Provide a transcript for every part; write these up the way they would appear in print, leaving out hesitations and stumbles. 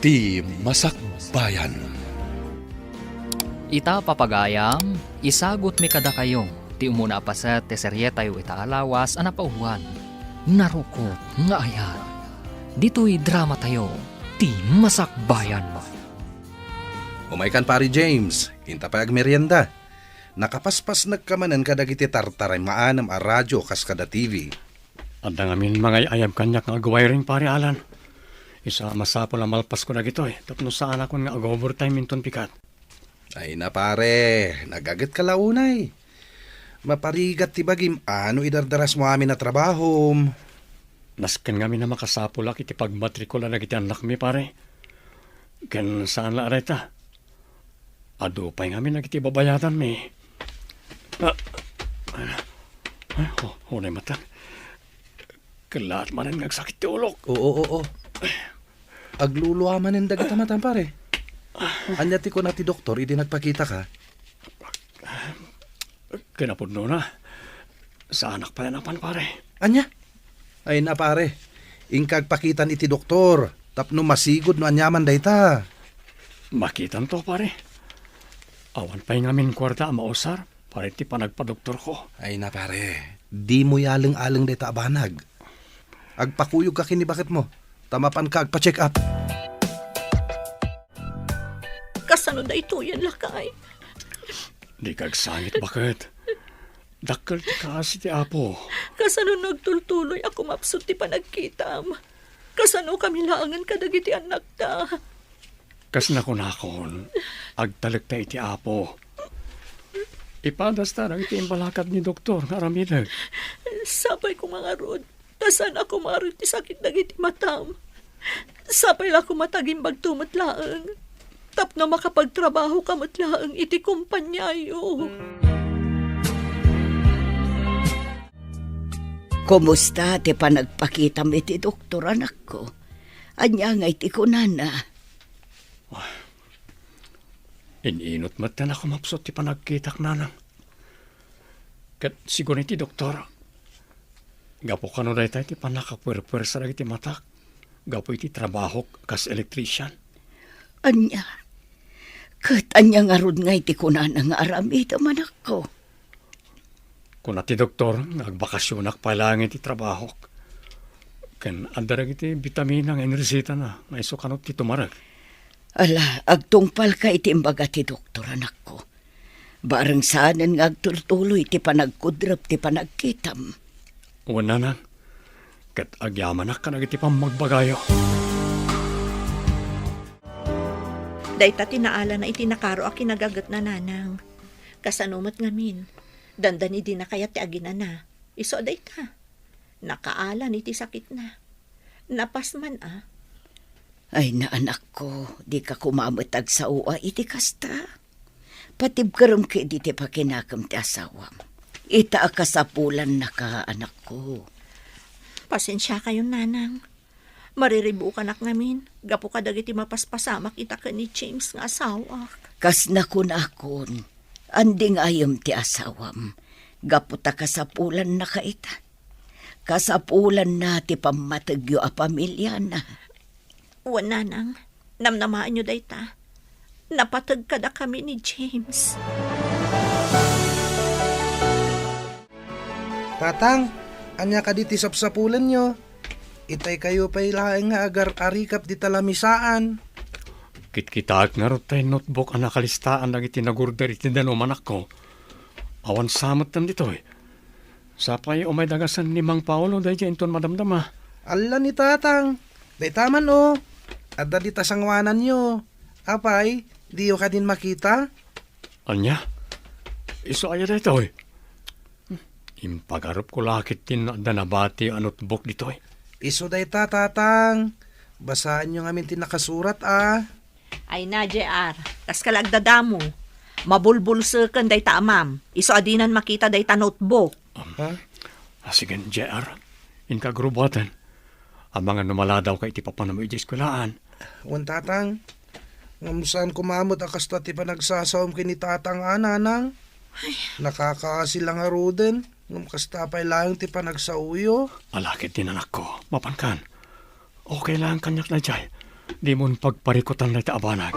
Ti Masakbayan. Ita papagayam, isagot mi kada kayo. Ti umuna pa sa teserye tayo itaalawas anapauwan. Narukop nga ayan. Dito'y drama tayo, ti Masakbayan mo. Umaykan pari James, hinta pa merienda. Nakapaspas nagkamanan kadagiti tartaray maanam a radyo kas kada TV. At ngamin mga ayab kanyak nga agwiring pari Alan. Isa masapo lang malpas ko na gitoy. Tapno saan ako nga ag-overtime minton pikat. Ay na pare, nagagat ka launay. Maparigat ti bagim, ano idardaras mo amin na trabaho. Nasken nga na makasapulak iti pagmatrikula na iti anak mi pare. Ken saan la areta? Ado pa nga mi nagiti babayadan mi. Hunay mata. Kalaat manan ngagsakit ti ulok. Oo. Agluluaman ng dagat pare. Anya ti ko na ti doktor, hindi nagpakita ka. Kinapudno na. Sa anak pa yan pare. Anya? Ay na pare, ingkag pakitan iti doktor. Tapno masigod no anyaman dayta. Makitan to pare. Awan pa yung amin kwarta mausar. Pare ti panagpa-doktor ko. Ay na pare, di mo yalang-alang dayta abanag. Agpakuyog ka kini bakit mo. Tamapan ka agpa-check up. Kasano da ito yan lakay? Di kagsangit bakit? Dakkel ti kasi ti apo. Kasano nagtultuloy ako mapsut ti panagkitam? Kasano kami laangan kadagiti anak ta? Kas nakunakon, agtalag ta iti apo. Ipadas ta iti imbalakad ni doktor nga ramilag. Sapay ko mga rod. Kasan ako maroon ti sakit dagiti matam. Sapay la ko mataging bagtumatlaang. Tapno makapagtrabaho kamatlaang iti kumpanyayo. Kumusta ti panagpakitam iti doktor anak ko? Anya nga iti kunana. Ininot matan ako mapsot ti panagkitak nanang. Kat siguro iti doktor. Gapo ka no dayta iti panakapwer-pwer sa iti matak. Gapo iti trabaho kas electrician. Anya? Kat anya nga rod nga iti kunana nga aramid amanak ko. Kung ati doktor, nagbakasyonak pa lang iti trabaho. Ken andarag iti vitamina nga enersita na. Maiso kanot ti tumarag. Ala, agtungpal ka iti imbaga ti doktor anak ko. Barang saanan nga agturtuloy ti panagkudrap ti panagkitam. Wala na. Kat agyaman na ka na iti pamagbagayo. Dayta tinaala na itinakaro a kinagagat na nanang. Kasanumat ngamin. Dandan di na kaya ti agina na. Iso dayta. Nakaala ni ti sakit na. Napasman a. Ay na anak ko, di ka kumamatag sa uwa iti kasta. Patib karam ka di ti pakinakam ti asawam. Ita akasapulan na ka anak ko. Pasensya kayo nanang. Mariribukan ak ngamin. Gapo ka dagiti mapaspasamak ita ka ni James nga asawa. Kas nakun-akon, anding ayam ti asawam. Gapo ta kasapulan na ka ita. Kasapulan na ti pamatagyo a pamilya na. Uwan nanang, namnamaan nyo dayta. Napatag kada kami ni James. Tatang, anya ka diti sapsapulan nyo. Itay kayo pa ilaeng nga agar-arikap di talamisaan. Kitkitaak nga ro tayo notebook ang nakalistaan na itinagurder itidanom anak ko. Awan samot tan dito eh. Sapay umay dagasan ni Mang Paolo dahil dyan ton madamdama. Alla ni tatang, day taman o. Adda di tasangwanan nyo. Apay, di yo ka din makita? Anya? Iso aya dito eh. Impagarap ko lakit din na nabati ang notebook dito eh. Iso day tatang. Basaan nyo ngamin tinakasurat ah. Ay na, JR. Kas kalagdadamo. Mabulbulsa kan day ta amam. Iso adinan makita day ta notebook. Sige, JR. Inkagrubatan. Ang mga numaladaw kay ti papanamo iti eskulaan. Wan tatang, ngamusan kumamot akas ta ti panagsasawam kini tatang ananang. Nakakaasilang nga roden. Ngam kasta pa'y lang ti panagsauyo. Alakit din anak ko. Mapankan. Okay lang kanyak na dyan. Di mo pagparikutan na ita abanag.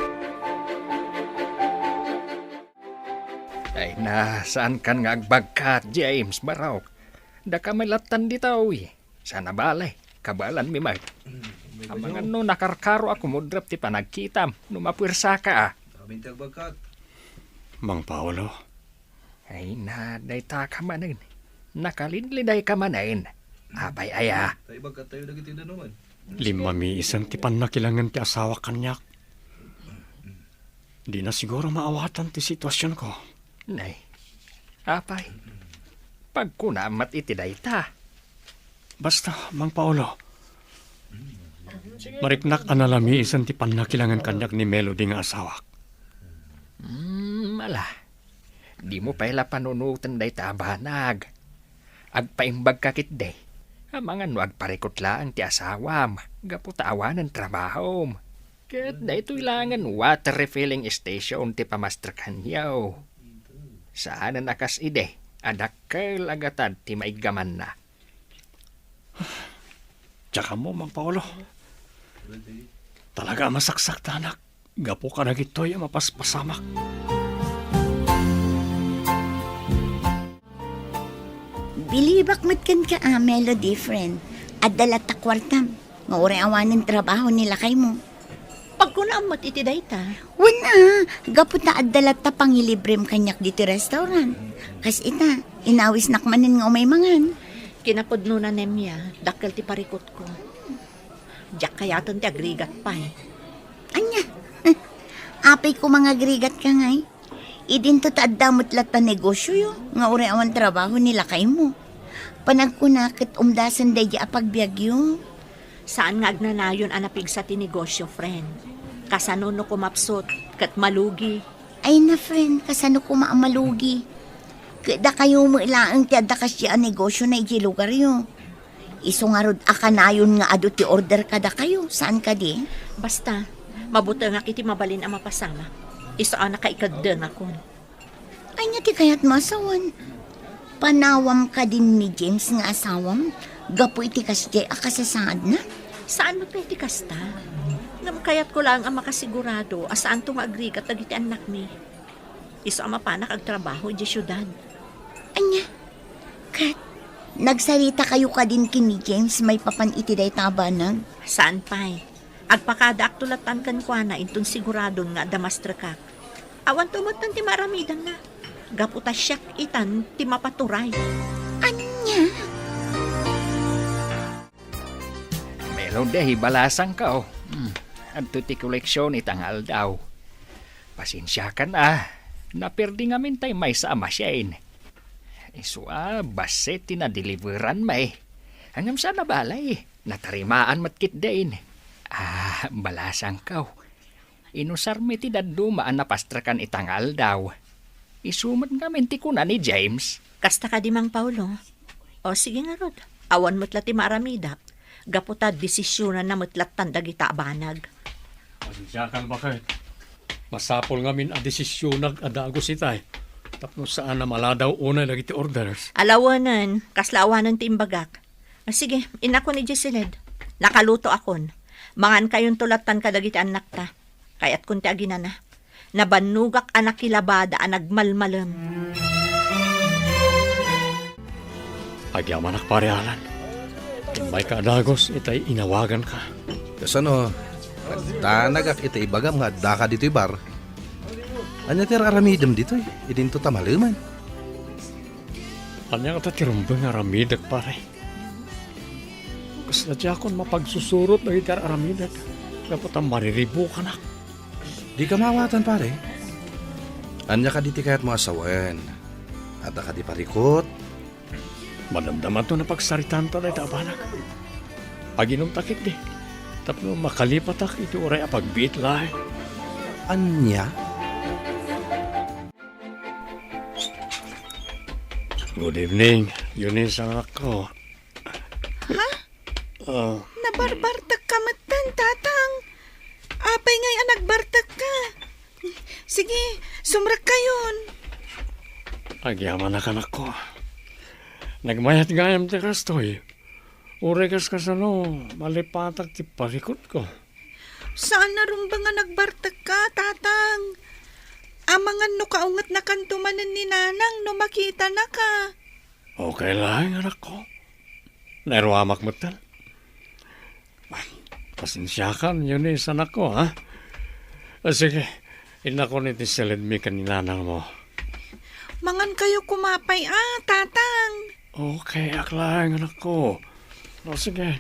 Ay na, saan kan nga agbagkat, James Baraw? Da ka may latan di tao Sana balay, kabalan mi mag. Ang mga no nakarkaro ako mo drap ti panagkitam, numapwirsa ka Mang Paolo, Ay na, day ta ka manin. Nakalinliday ka manin. Apay aya. limami isan ti panakilangan ti asawa kanyak. Di na siguro maawatan ti sitwasyon ko. Nay, apay. Pagkunamat iti day ta. Basta, Mang Paolo, mariknak analami isan ti panakilangan kanyak ni Melody nga asawa. Mala. Di mo pala panunutan day ta banag. Agpaimbag kakit day. Mga no agparikot lang ti asawam. Gaputawan ng trabaho. Kat na ito ilangan water refilling station ti pamastrakan yaw. Saan na nakas ide? Adakkel agatad ti maigaman na. Tsaka mo, Mang Paolo. Talaga masaksak tanak. Gapo ka na gito'y mapaspasamak. Bilibak matkan ka Melody friend. At dalat ta kwartam. Nga uri awanin trabaho nila kay mo. Pagkunamat iti dayta. Wala, gapot na at dalat ta pangilibrem kanyak dito restaurant. Kas ita, inawis nakmanin nga umay mangan. Kinapodno na nemya, dakkel ti parikot ko. Diyak kayaton ti agrigat pa Anya, apay ko mga grigat ka ngay. Idinto ta addamot lat ta negosyo yo. Nga uri awan trabaho nila kay mo. Panagkunakit umdasan day apagbiagyo. Saan nga agnanayon anapig sa tinegosyo, friend? Kasano no kumapsot, kat malugi. Ay na friend, kasano ko maamalugi. Kada kayo mo ilaang ti adda kasya ang negosyo na iji lugar yo. Iso nga rod akanayon nga ado ti order kada kayo. Saan ka di? Basta, mabuti nga kiti mabalin ang mapasama. Iso ang nakaikagdeng akon. Ay nga ti kayat masawan. Panawam ka din ni James nga asawam. Gapo iti kasya akasasaad na. Saan mo pwede kasta? Ngam kayat ko lang ang makasigurado asaan to maagrigat agiti anak mi. Iso ang mapanak agtrabaho di syudad. Anya, Kat, nagsarita kayo ka din kini James may papan iti day tabanag. Saan pa'y? Agpakada aktulatan kan kwa na intong siguradon nga damastrakak. Awan tumatan ti maramidan na. Gaputa siyak itan ti mapaturay. Anya? Melody, balasang ka Adto ti koleksyon itangal daw. Pasensya ka na. Napirdi nga mintay may sa amasyain. Isu baset tinadeliveran may. Hangam sana balay. Natarimaan matkit din. Balasang ka. Inusar mi ti dadumaan na pastrakan itangal daw. Isumat nga minti ko na ni James. Kasta ka di Mang Paulo. O sige nga rod. Awan mo't ti maramida. Gaputa desisyonan na mo't tandagita banag. Pasensyakan ba kayo? Masapol nga min a desisyon nag-adagos itay. Tapno saan na maladaw una lagi ti orders. Alawanan, kaslaawanan ti imbagak. Sige, inako ni Jesseled. Nakaluto akon. Mangan kayon tulatan kadagiti anak ta. Kayat kun ti agina na. Nabanugak anak kilabada ang nagmalmalam. Agyamanak parehalan. May kaadagos, itay inawagan ka. Kasano, tanagak iti ibagam nga daka dito'y bar. Anya ti aramidam dito'y, idinto tamaluman. Anya ka tatirumbang aramidag pare. Kasadya kon mapagsusurot na itar aramidag. Kapag ang mariribo ka na. Di ka mawatan pare. Anya ka diti kayat mo asawan. At ka di parikot. Madamdaman to na pagsaritan to na itabanak. Paginom takit di. Tapno makalipatak iti oray apagbiit lahi. Anya? Good evening, Eunice ang anak ko. Ha? Nabarbartag ka matan, tatang. Apay ngay anak bartag ka. Sige, sumrak kayon. Agyaman na kanak ko. Nagmayat gayam ti kastoy. Urekas ka sa no, malipatag ti parikot ko. Saan na rin ba nga nagbartag ka, tatang? Amangan no kaungat na kantumanan ni nanang no makita na ka. Okay lang, anak ko. Nairuamak mo tal. Pasensyakan, yun is anak ko, ha? Sige, inako ni tisilid mi kaninanang mo. Mangan kayo kumapay, tatang. Okay, aklang, anak ko. Sige,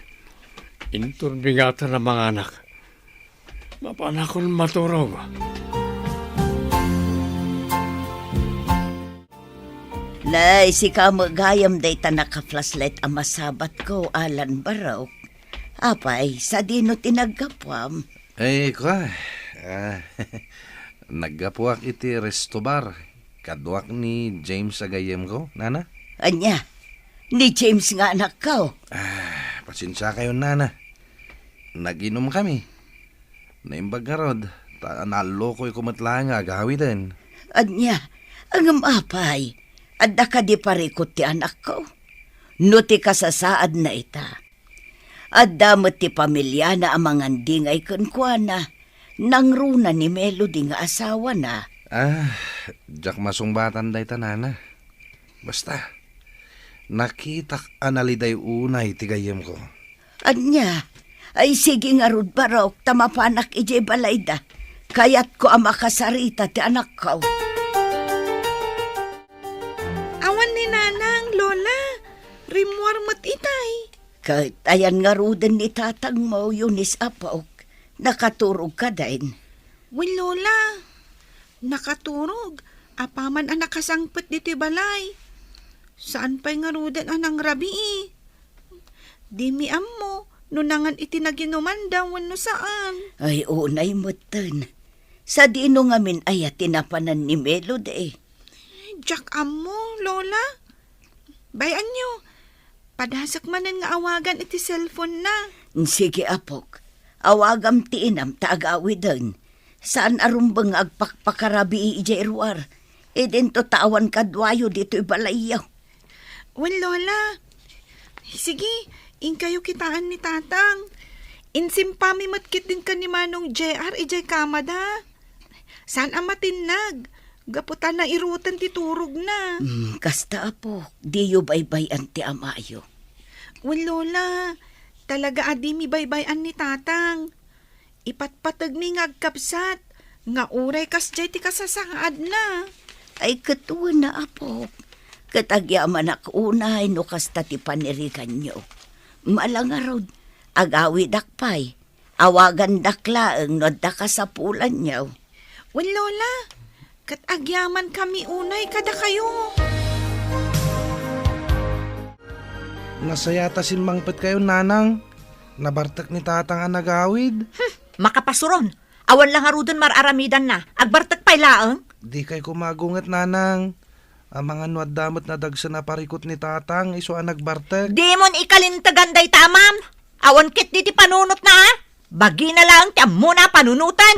inturbigatan ng mga anak. Mapanakon maturog. Lay, si kamagayam day ta naka-flashlight ang masabat ko, Alan Barok. Apay, sa dino tinagkapwam. Kwa. Naggapuak iti resto bar. Kadwak ni James agayem ko, nana? Anya, ni James nga anak ko. Pasensya kayo, nana. Naginom kami. Naimbag nga rod. Naloko'y kumatla nga agawitin. Anya, ang apay, adda ka di parikot ti anak ko. No ti kasasaad na ita. Adda mo ti pamilya na amangan dingay kunkwana. Nang runa ni Melody nga asawa na. Jack masungbatan day tanana. Basta, nakitak analiday unay tigayem ko. Anya, ay sige nga rod barok, tamapanak ije balayda. Kayat ko ang makasarita ti anak ko. Awan ni nanang, lola. Rimwar mo't itay. Kahit ayan nga ruden ni tatang mo, Yunis Apaok, nakaturog ka din. Well, lola. Nakaturog. Apaman ang nakasangpet dito balay. Saan pa'y nga ruden anang rabi Di mi ammo, nunangan itinaginuman daw no saan. Ay, unay mo ten. Sa dino nga min ay tinapanan ni Melody. Jack ammo, lola. Bayan nyo. Padasak manan nga awagan iti cellphone na. Sige, Apok. Awagam ti inam taagawi din. Saan arumbang agpakpakarabi ije ruar. E dento tawan kadwayo dito ibalayaw. Well, lola. Sige, in kayo kitaan ni tatang. Insimpami matkit din ka ni Manong JR ije kamada. Saan ang matinag? Gaputan na irutan ti turog na. Kasta, Apok. Diyo baybay ti amayo. Well, lola. Talaga adi mi baybayan ni tatang. Ipatpatag mi ngagkapsat. Nga uray kas jay ti kasasangaad na. Ay katuwa na, Apok. Katagyaman ak unay no kasta ti panirigan nyo. Malangarod, agawi dakpay. Awagan daklaeng no dakasapulan nyo. Well, lola. Katagyaman kami unay kada kayo. Nasayata sinmangpet kayo, nanang. Nabartak ni tatang ang nagawid. Makapasuron. Awan lang arudon mararamidan na. Agbartag pa'y laang. Di kay kumagungat, nanang. Ang mga nuwaddamot na dagsa na parikot ni tatang, iso ang nagbartak. Di mon ikalintagan day tamam. Awan kit di ti panunot na. Bagi na lang ti muna panunutan.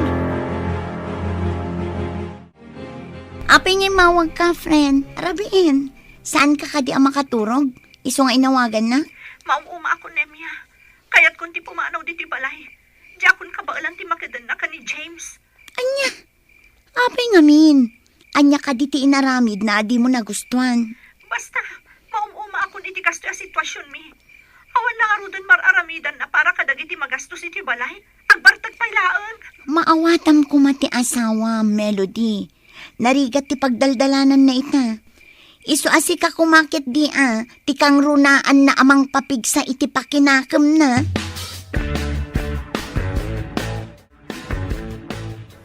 Apay ngay mawag ka, friend. Arabiin, saan ka kadi ang makaturog? Iso nga inawagan na? Maumuma ako, Nemya. Kaya't kung ti pumanaw di ti balay. Di akon kabaalan ti makadan na ka ni James. Anya, apay nga min. Anya ka di ti inaramid na di mo nagustuhan. Basta, maumuma ako iti kasto yung sitwasyon mi. Awan lang arudan mararamidan na para kadag iti magastos iti balay. Agbartag pa'y laang. Maawatam ko mati asawa, Melody. Narigat ti pagdaldalanan na ita. Iso asi ka kumakit di ti kang runaan na amang papigsa iti pakinakam na.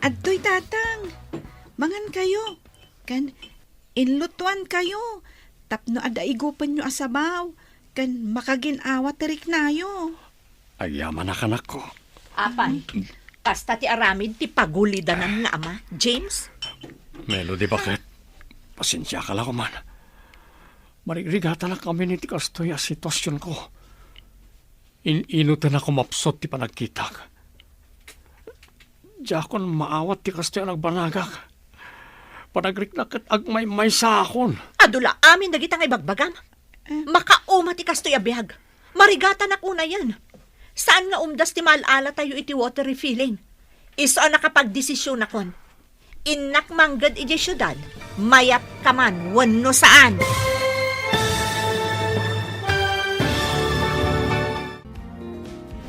Adtoy tatang. Mangan kayo. Kan inlutuan kayo. Tapno ada igupan nyo asabaw. Kan makaginawa tirik nayo. Ayaman na kanak ko. Apay, kasta ti aramid ti pagulidanan nga ama, James? Melody, bakit? Pasensya ka lang man. Marigrigatan na kami ni Tikastoy ang sitwasyon ko. Inutan ako mapsot ti panagkitag. Diakon maawat Tikastoy ang nagbanagak. Panagriknakat agmay sa akon. Adula, amin dagitang ibagbagam. Makauma ti kastoy abihag. Marigatan ako na yan. Saan nga umdas ti malala tayo iti water refilling? Iso ang nakapagdesisyon akon. Inak manggad iti syudad, mayat ka man, wano saan.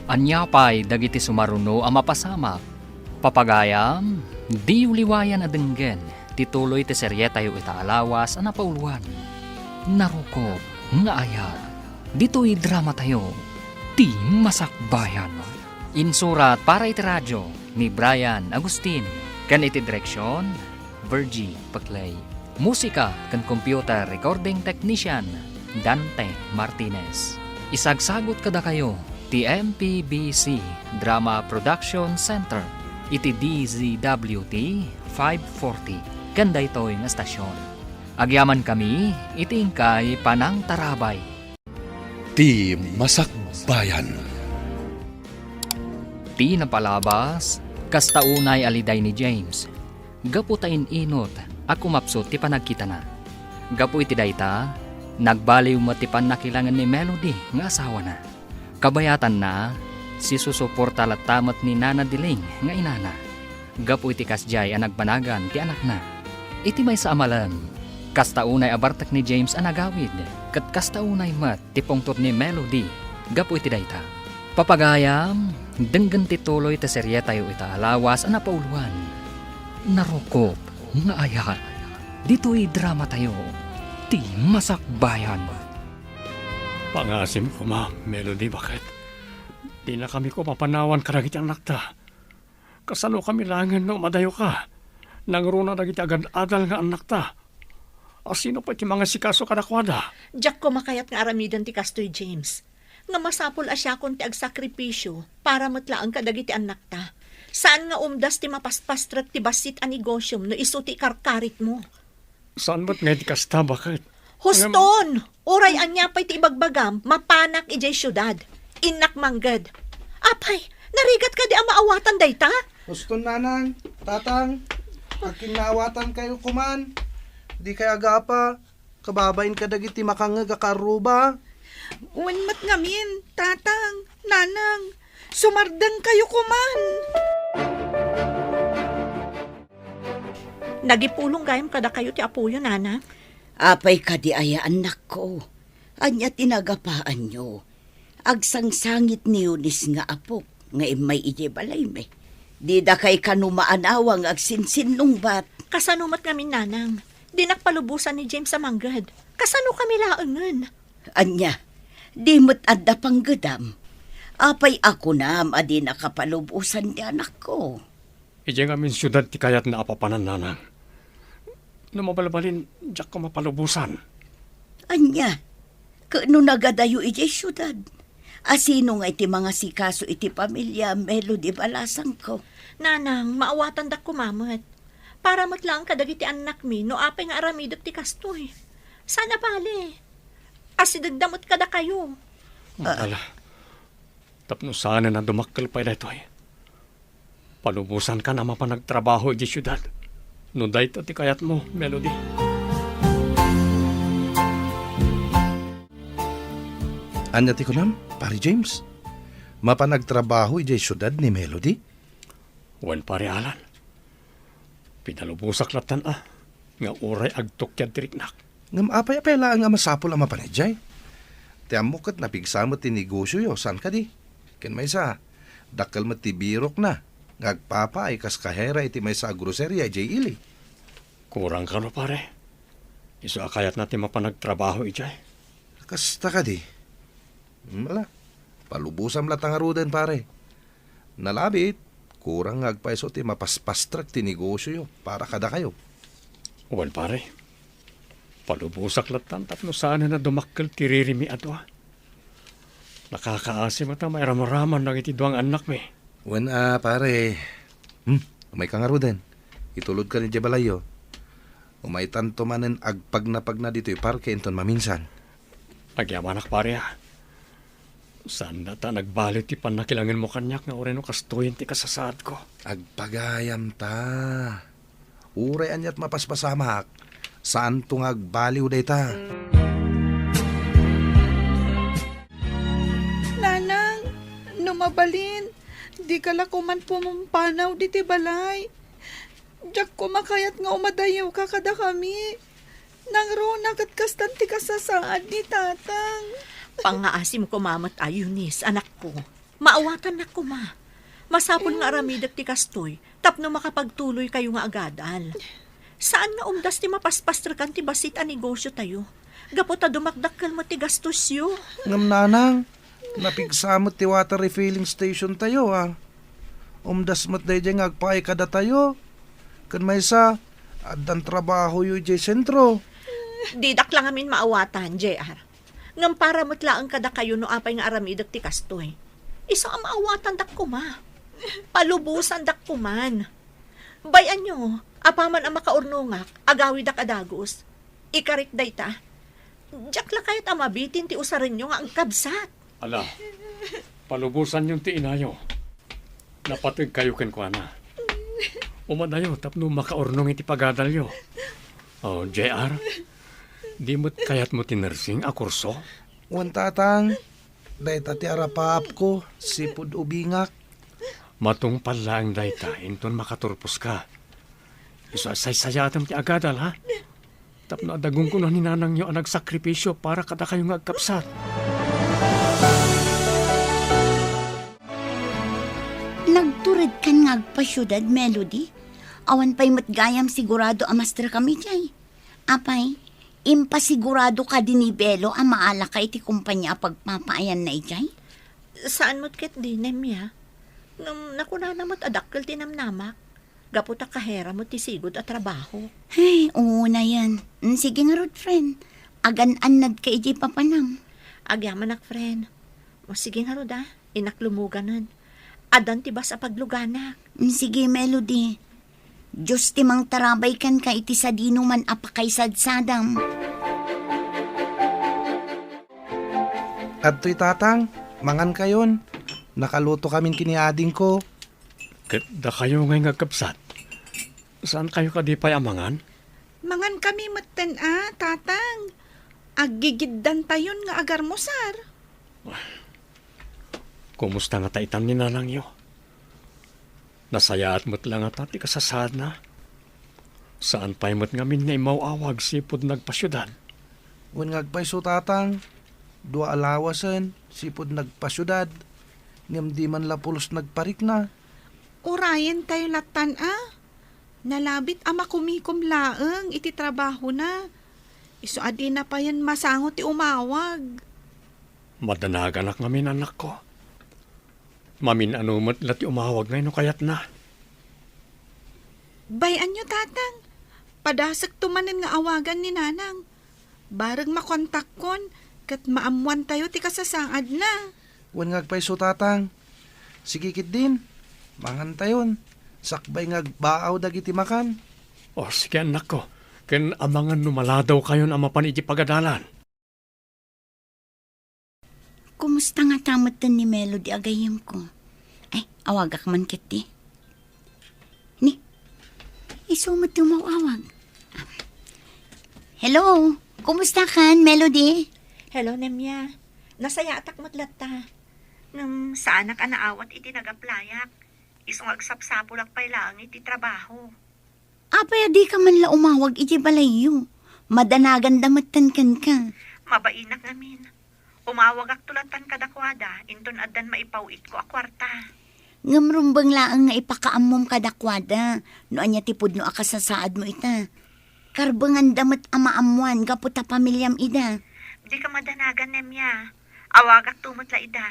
Anyapay dagiti sumaruno ang mapasamak. Papagayam, di uliwayan adenggen, tituloy ti serye tayo itaalawas ang napauluan. Narukop, nga ayat, dito'y drama tayo, ti masakbayan. Insurat para iti radyo ni Brian Agustin, kan iti direksyon, Virgie Paclay. Musika kan computer recording technician, Dante Martinez. Isagsagot kada kayo, ti MPBC Drama Production Center, iti DZWT 540, ganda ito'y nga stasyon. Agyaman kami, iti ingkay Panang Tarabay. Ti Masakbayan. Ti napalabas, kastaunay aliday ni James. Gapu tayin inot, ako mapsot ti panagkita na. Gapu iti dayta, nagbaliw mo ti panakilangan ni Melody nga asawa na. Kabayatan na, si susuporta latamat ni Nana Diling nga inana. Gapu iti kasjay ang nagbanagan ti anak na. Iti may sa amalan, kastaunay abartak ni James ang nagawid, kat kastaunay mat ti pungtot ni Melody. Gapu iti dayta. Papagayam, denggan ti tuloy ti serye tayo itaalawas ang napauluan. Narukop, nga ayat, dito'y drama tayo, ti masakbayan. Pangasim ko, ma, Melody, bakit? Di na kami ko mapanawan karagit ang nakta. Kasano kami langan no madayo ka? Nangruna na kita agad-adal nga anak ta. Asino pa iti mga sikaso kadakwada? Diyak ko makayat nga aramidan ti kastoy James. Nga masapol asya kon ti agsakripisyo para matlaan kadagiti anak ta. Saan nga umdas ti mapaspastrat ti basit a negosyum no iso ti karkarit mo? Saan ba't nga iti kasta, bakit? Huston! Uray anya pa'y ti ibagbagam, mapanak ijay syudad. Inak manggad. Apay, narigat ka di ang maawatan dayta? Gusto nanang, tatang, aking naawatan kayo kuman. Di kaya agapa, kababain ka dagiti makangag akaruba. Unmat ngamin, tatang, nanang, sumardang kayo kuman. Nagipulong gayam kada kayo ti apuyo, nana. Apay ka di aya anak ko. Anya tinagapaan nyo. Agsangsangit ni Yunis nga apok, nga imay ije balay me. Di da kay kanumaanawang agsinsinlong bat. Kasanumat kami, nanang. Di nakpalubusan ni James sa manggad. Kasano kami laangan? Anya, di mo't adda pang gadam. Apay ako na adi nakapalubusan di anak ko. Ije nga min syudad ti kayat na apapanan, nanang. Lumabalabalin, diyak ko mapalubusan. Anya, kano nagadayo ije syudad? Asino nga iti mga sikaso iti pamilya Melody balasang ko? Nanang, maawatan dak kumamat. Para matlang kadagiti anak mi, no apay nga aramidot ti kastoy. Sana pali. Asidagdamot kada kayo. Ala, tapno sana na dumakkel pa ito eh. Palubusan ka na mapanagtrabaho iti syudad. No dahito ti kayat mo, Melody. Anya ti kunam, pari James. Mapanagtrabaho ijay syudad ni Melody. Wen pare Alan. Pinalubusak latan nga uray agtokyad tiriknak. Ngam apay-apay lang nga masapol ang mapanijay. Tiyan mo kat napigsamot ti negosyo yo, saan ka di? Ken may sa, dakal mo ti birok na. Ngagpapa ay kas kahera iti may sa groceria ijay ili. Kurang ka no pare. Iso akayat natin mapanagtrabaho ijay. Kasta ka di. Wala. Palubusam latang arudan pare. Nalabit, kurang ngagpaiso ti mapaspastrak ti negosyo yo para kada kayo. Wen pare. Palubusak latan tapno sana na dumakkel tiririmi ato. Nakakaasim ata may ramaraman ng iti duang anak me. Wen pare. Umay kang arudan. Itulod ka ni Jebalayo. Umay tanto manen agpag na dito parke inton maminsan. Agyamanak pare Saan na ta nagbalit ti panakilangan mo kanyak nga oreno kastoyin ti kasasaad ko. Agpagayam ta. Uray anyat mapaspasamak. Saan tong agbaliw day ta? Nanang, mabalin. Di kala ko man pumumpanaw di ti balay. Diyak ko makayat nga umadayaw ka kada kami. Nang rona kat kastan ti kasasaad ni tatang. Pangaasim ko mamat Ayunis, anak ko. Maawatan na ko ma. Masapon nga aramidak ti kastoy, tapno makapagtuloy kayo nga agadal. Saan nga umdas ti mapaspastra ti basit a negosyo tayo? Gapo ta dumakdakkel mo ti gastos yo. Ngam nanang, napigsamot ti water refilling station tayo Umdas mat day nga agpaay kada tayo. Kan may sa, adan trabaho yu jay sentro. Didak lang amin maawatan, JR. Ngam para matlaang kada kayo no apay nga aramidak ti kastoy. Isa ang maawatan dak ko ma. Palubusan dak ko man. Bayan nyo, apaman ang makaurnungak, agawi dak adagos. Ikarit day ta. Diyak la kayat amabitin ti usarin nyo nga ang kabsat. Ala, palubusan yung ti inayo. Napatid kayo ken kwa na. Umadayo, tapno makaurnong iti pagadalyo. Oh, JR, di mo't kayat mo tinersing a kurso? Wan tatang, day tati arapap ko, sipud ubingak. Matong pala ang dayta, inton makaturpos ka. Iso asay-sayatam ti agadal, ha? Tapno adagong ko na ninanang nyo ang nagsakripisyo para kada kayo nga agkapsat. Nagturid kan nga agpasyudad, Melody. Awan pa'y matgayam sigurado amastra kami jay. Apay, impasigurado ka din ni Belo ang maala ka iti kumpanya pagpapaayan na ijay? Saan mo't ket di, Nemya? Nakuna namat adakkel tinamnamak. Gaputa kahera mo ti sigod at trabaho. Ay, oo na yan. Sige nga rod, friend. Agan-anad ka iti papanam. Agyaman ak, friend. O sige nga rod inaklumuganan. Adan ti ba sa pagluganak? Sige, Melody. Diyos timang tarabay kan ka iti sa dino man apakaysadsadam. At to'y tatang, mangan kayon. Nakaluto kamin kiniading ko. Da kayo ngay agkapsat. Saan kayo ka di pa'y amangan? Mangan kami maten tatang. Aggigiddan tayon nga agar mo, sar. Kumusta nga taitan ni nanang yo? Nasayaat mo't lang at ati kasasad na. Saan pa'y mo't ngamin nga imawawag sipod nagpasyudan? Wan ngagpay so tatang, dua alawasan, sipod nagpasyudad. Ngam di man lapulos nagparik na. Urayan tayo latan Nalabit ama kumikom laeng iti trabaho na. Iso adi na pa yan masangot ti umawag. Madanagan ak ngamin anak ko. Mamin anumat lati umawag ngayon no kayat na. Bayan nyo tatang. Padasag tumanin nga awagan ni nanang. Barag makontak kon, kat maamuan tayo ti kasasaad na. Wan ngagpay so tatang. Sige kit din, mangan tayon. Sakbay ngagbaaw dagiti makan. O sige anak ko, ken amangan numaladaw kayo na mapan iti pagadalan. Kumusta nga tamatan ni Melody agayim ko? Ay, awagak man kiti. Ni, isumat tumawawag. Hello, kumusta kan, Melody? Hello, Nemya. Nasaya atak matlatta. Nang saan ka naawat iti nagaplayak. Isong agsapsapulak pa'y lang iti trabaho. Apay, di ka man la umawag iti balayo. Madanagan damatan kan ka. Mabainak namin. Umawag ak tulatan kadakwada, inton adan maipawit ko a kwarta. Ngamrumbang laang nga ipakaamom kadakwada. No anya tipod no akasasaad mo ita. Karbangan damat amaamuan, gaputa pamilyam ida. Di ka madanagan, Nemya. Awag ak tumot la ida.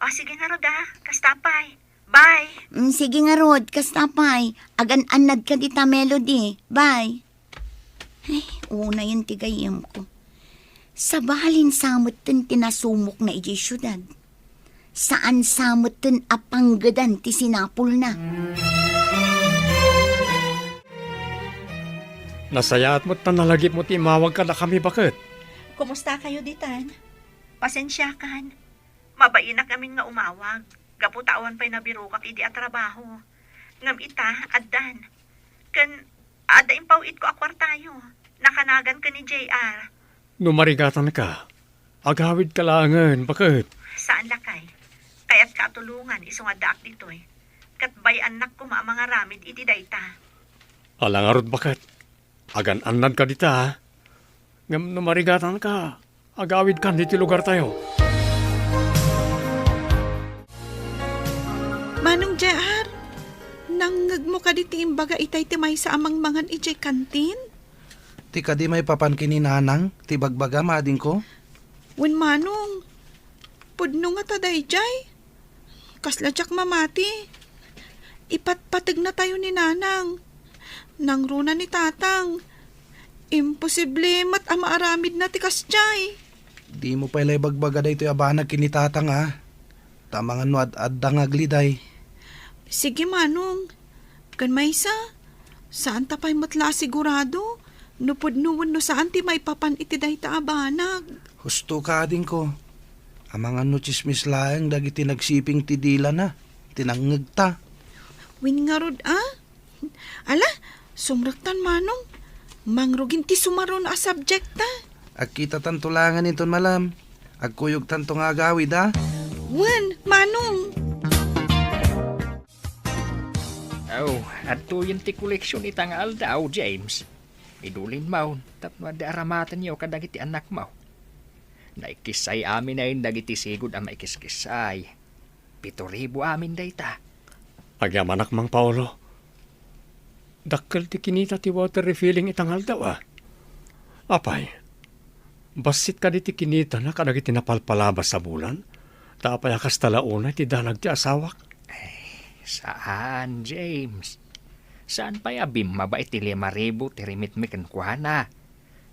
O sige nga roda, kastapay. Bye! Sige nga Rod, kastapay. Agan-anad ka dita, Melody. Bye. Ay, una yung tigayam ko. Sa bahalin samot tin tinasumok na iji syudad. Saan samot tin apanggadan ti sinapul na. Nasayaat mo't tanalagip mo't imawag ka na kami bakit? Kumusta kayo ditan? Pasensya kan. Mabainak namin nga umawag. Gaputawan pa'y nabirukak idi at trabaho. Ngam ita, addan. Kan, ada impawit ko akwartayo. Nakanagan ka ni JR. Numarigatan ka. Agawid ka langan, bakit? Saan lakay? Kaya't katulungan iso nga daak ditoy. Kat bay anak ko mga ramid iti dayta. Alangarod bakit? Agan anad ka dita, ha? Ngam numarigatan ka. Agawid kan diti lugar tayo. Manong JR, nangag mo ka diti imbaga itay timay sa amang mangan ijay kantin? Ti ka di may papan kininanang, ti bagbaga mading ko. Wen manong, pudno nga taday jay. Kasladyak mamati. Ipatpatig na tayo ni nanang. Nang runa ni tatang. Imposible mat ama aramid na tikas jay. Di mo pala bagbaga day ito abanag kinitatang ha. Tamangan no ad dangagliday. Sige manong, kan maysa, saan tapay matla sigurado? Nupod-nuwan no saan ti may papan iti day ta abanag. Husto ka din ko. Amangan no chismis laeng dagiti nagsiping ti dila na. Tinangag ta. Win nga rod Ala, sumraktan manong. Mangrugin ti sumaron a subject ta. Agkita tantulangan iton malam. Agkuyog tanto nga agawid ha. Wen, manong. Oh, ato yung ti koleksyon itang aldaw, James. Idulin mo, tapno da aramatan niyo kadagiti anak mo. Naikisay amin na yung dagiti sigod ang maikiskisay. 7,000 amin dayta. Agyam anak mang Paolo. Dakkel ti kinita ti water refilling itang aldaw, Apay, basit ka di ti kinita na kadagiti napalpalabas sa bulan. Tapay akas talauna ti dalag ti asawak. Saan, James? Saan pa abim mabait ti 5,000 ti rimit mi kenkwana?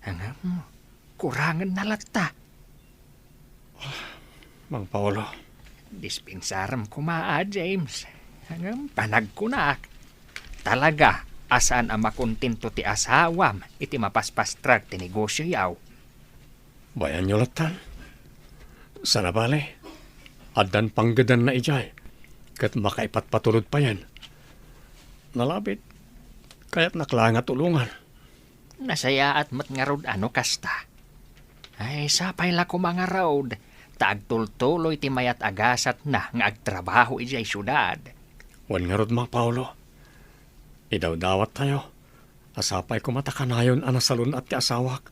Hangam, kurangan na lata. Mang Paolo. Dispensaram kumaa, James. Hangam, panagkunak. Talaga, asaan ang makontento ti asawam iti mapaspastrag ti negosyo yaw. Bayan nyo latan. Sana bale. Adan panggadan na ijay. Kat makaipatpatulod pa yan. Nalabit. Kaya't naklanga tulungan. Nasaya at matngarod ano kasta. Ay, sapay la ko mga road. Taagtultuloy ti mayat agasat na nga agtrabaho ijay syudad. Wan nga rod mga Paolo. Idawdawat tayo. Asapay ko matakanayon anasalun at ti asawak.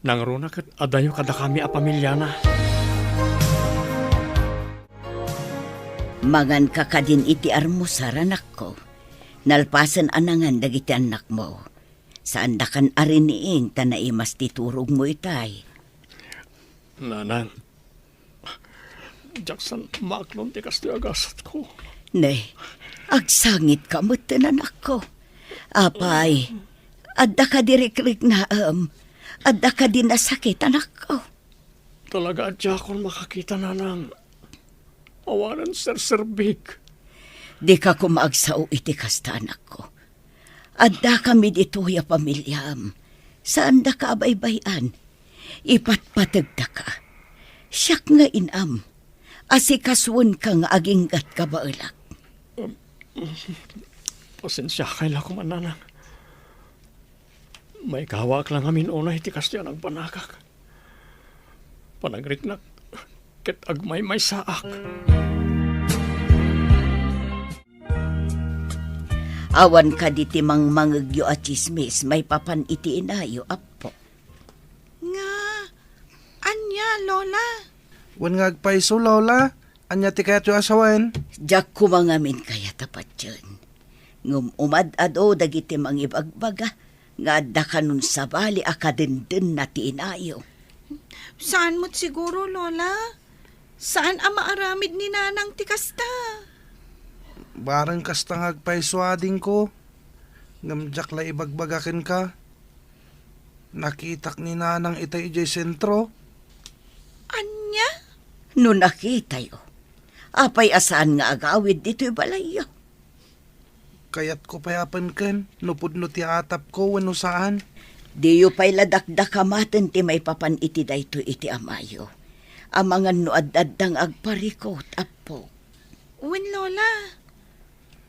Nangruna kat adayo kada kami a pamilya na. Mangan ka kadin iti armusar anak ko. Nalpasan anangan dagiti anak mo. Saan da kan ariniing tanaimas titurog mo itay. Nanang. Jackson, maaklon ti kasto agasat ko. Ne, agsangit ka mo anak ko. Apay, adda ka dirikrik na adda ka din nasakit anak ko. Talaga adya akong makakita nanang. Awanan serserbig. Di ka kumaagsao iti kasta anak ko. Adda kami dito ya pamilyam. Saan da ka abaybayan? Ipatpatag da ka. Siyak nga inam. Asikaswan ka nga aginggat ka baulak. Pasensya kaila ko mananang. May kawak lang amin unay iti kastya ng panakak. Panagrit na ket agmay may saak. Awan ka di timang mangagyo at chismis, may papan iti inayo, apo. Nga, anya, Lola? Wan nga agpaiso, Lola. Anya ti kayat yung asawan. Diyak kumangamin kaya tapat yun. Ngum umad-ado dagiti mang ibagbaga, nga adda ka nun sa bali akadindin na ti inayo. Saan mo't siguro, Lola? Saan ang maaramid ni nanang tikasta? Barang kastang agpaiso ading ko. Ngamjak la ibagbagakin ka. Nakitak ni nanang itay ijay sentro. Anya? No nakita yo, apay asaan nga agawid dito'y balayo. Kayat ko payapan ken, nupod no ti atap ko wano saan. Diyo pa'y ladakdakamaten ti may papan iti dayto iti amayo. Amangan no ad-addang agparikot, apo. Uwin, Lola.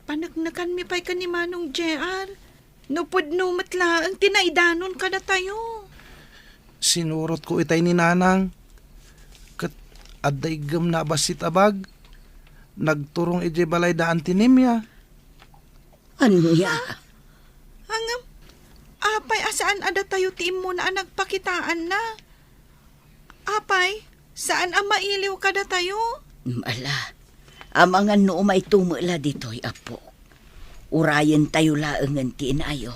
Panagnakan mi pa'y ka ni Manong JR. Nupod no matla ang tinaidanon ka na tayo. Sinurot ko itay ni nanang. Kat aday gam na basit abag. nagturong iti balay daan tinemya. Anya? Hangam, apay asaan ada tayo tiim mo na nagpakitaan na? Apay, saan ang mailiw kada tayo? Mala, amangan no may tumula dito'y apo. Urayan tayo laangan tinayo.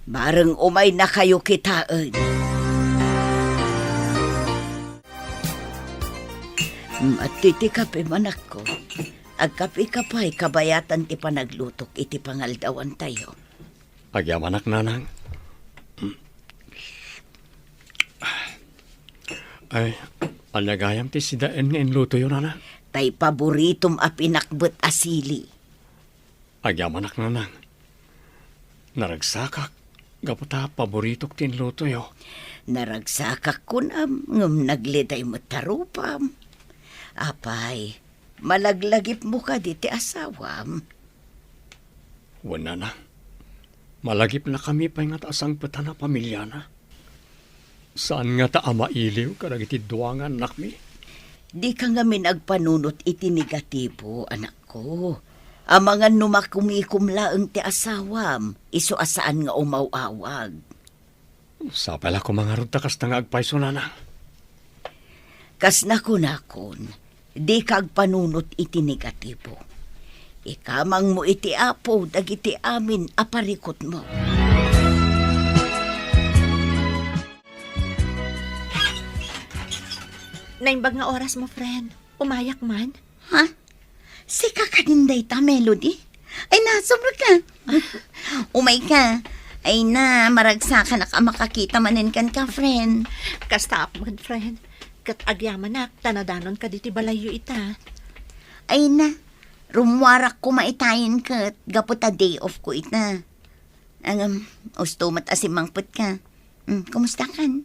Bareng umay na kayo kitaan. Matiti kape manak ko. Agkapi kapay kabayatan ti panaglutok iti pangaldawan tayo. Agyamanak nanang. Ay, alagayam ti sidaan nga inluto yun, nanang. Tay paboritom a pinakbet asili. Agyamanak nanang. Naragsakak. Gaputa paboritok tinluto yo. Naragsakak ko na ngam nagliday matarupam. Apay, malaglagip mo ka di ti asawam. Wala na. Malagip na kami pa nga taasang pata na pamilya na. Saan nga ta mailiw karag iti duwangan nakmi? Di ka nga minagpanunot iti negatibo, anak ko. Amangan numakumikumlaang ti asawam, iso asaan nga umawawag. Sa pala ko mga rutakas na nga agpaiso na. Kas nakunakon, di kagpanunot iti negatibo. Ikamang mo iti apo, dagiti amin aparikot mo. Naimbag nga oras mo, friend. Umayak man. Ha? Si kakaninday ta, Melody? Ay na, sobra ka. Umay ka. Ay na, maragsakan na ka makakita manin kan ka, friend. Kasta man, friend. Kat agyaman nak, tanadanon ka diti balayo ita. Ay na, rumwarak ko maitayin ka. Gaputa day off ko ita. Ustumat asimangput ka. Kumusta kan?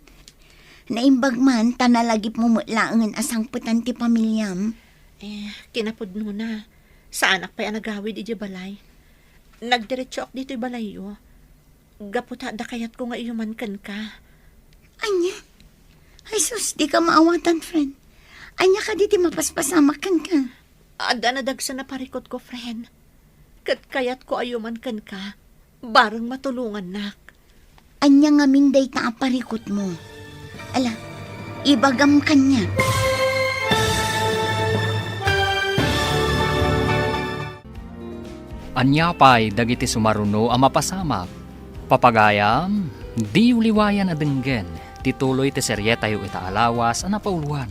Naimbag man, tanalagip mo mulaangan asangputan ti pamilyam. Kinapod no na. Sa anak pa'y nagawid iti balay. Nagdiretso ak dito'y balayo. Gaputa da kayat ko nga iyuman kan ka. Anya? Ay sus, di ka maawatan, friend. Anya ka diti mapaspasama kan ka. Ada na dagsa na parikot ko, friend. Kat kayat ko ayuman kan ka. Barang matulungan nak. Anya nga minday ta aparikot mo. Ala, ibagam kanya. Anya pa'y dagiti sumaruno ang mapasamak. Papagayam, di uliwayan adenggen, tituloy ti seryetayo itaalawas ang napauluan.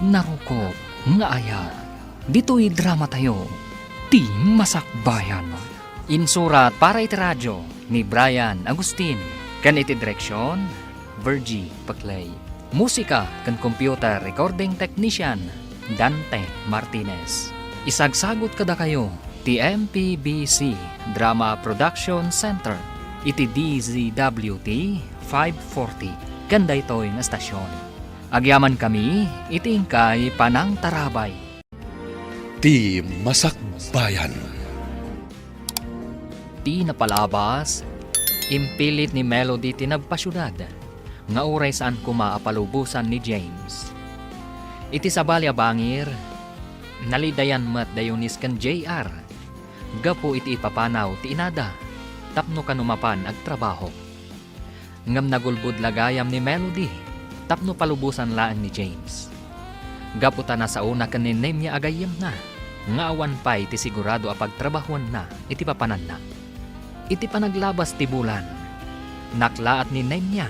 Naruko, nga aya, dito'y drama tayo, ti masakbayan. Insurat para iti radyo ni Brian Agustin, kan iti direksyon, Virgie Paclay. Musika kan computer recording technician, Dante Martinez. Isagsagot kada kayo, ti MPBC Drama Production Center, iti DZWT 540, ganda ito'y nga stasyon. Agyaman kami, iti ingkay Panang Tarabay. Ti Masakbayan. Ti napalabas, impilit ni Melody tinagpasyudad, nga uray saan kumaapalubusan ni James. Iti sabalya bangir, nalidayan mat dayonis kan JR, gapo iti ipapanaw ti inada, tapno kanumapan ag trabaho. Ngam nagulbud lagayam ni Melody, tapno palubusan laan ni James. Gapo ta na sa una kan ni Nemya agayam na, nga awan pa iti sigurado apag trabahuan na, iti papanan na. Iti panaglabas ti bulan, naklaat ni Nemya,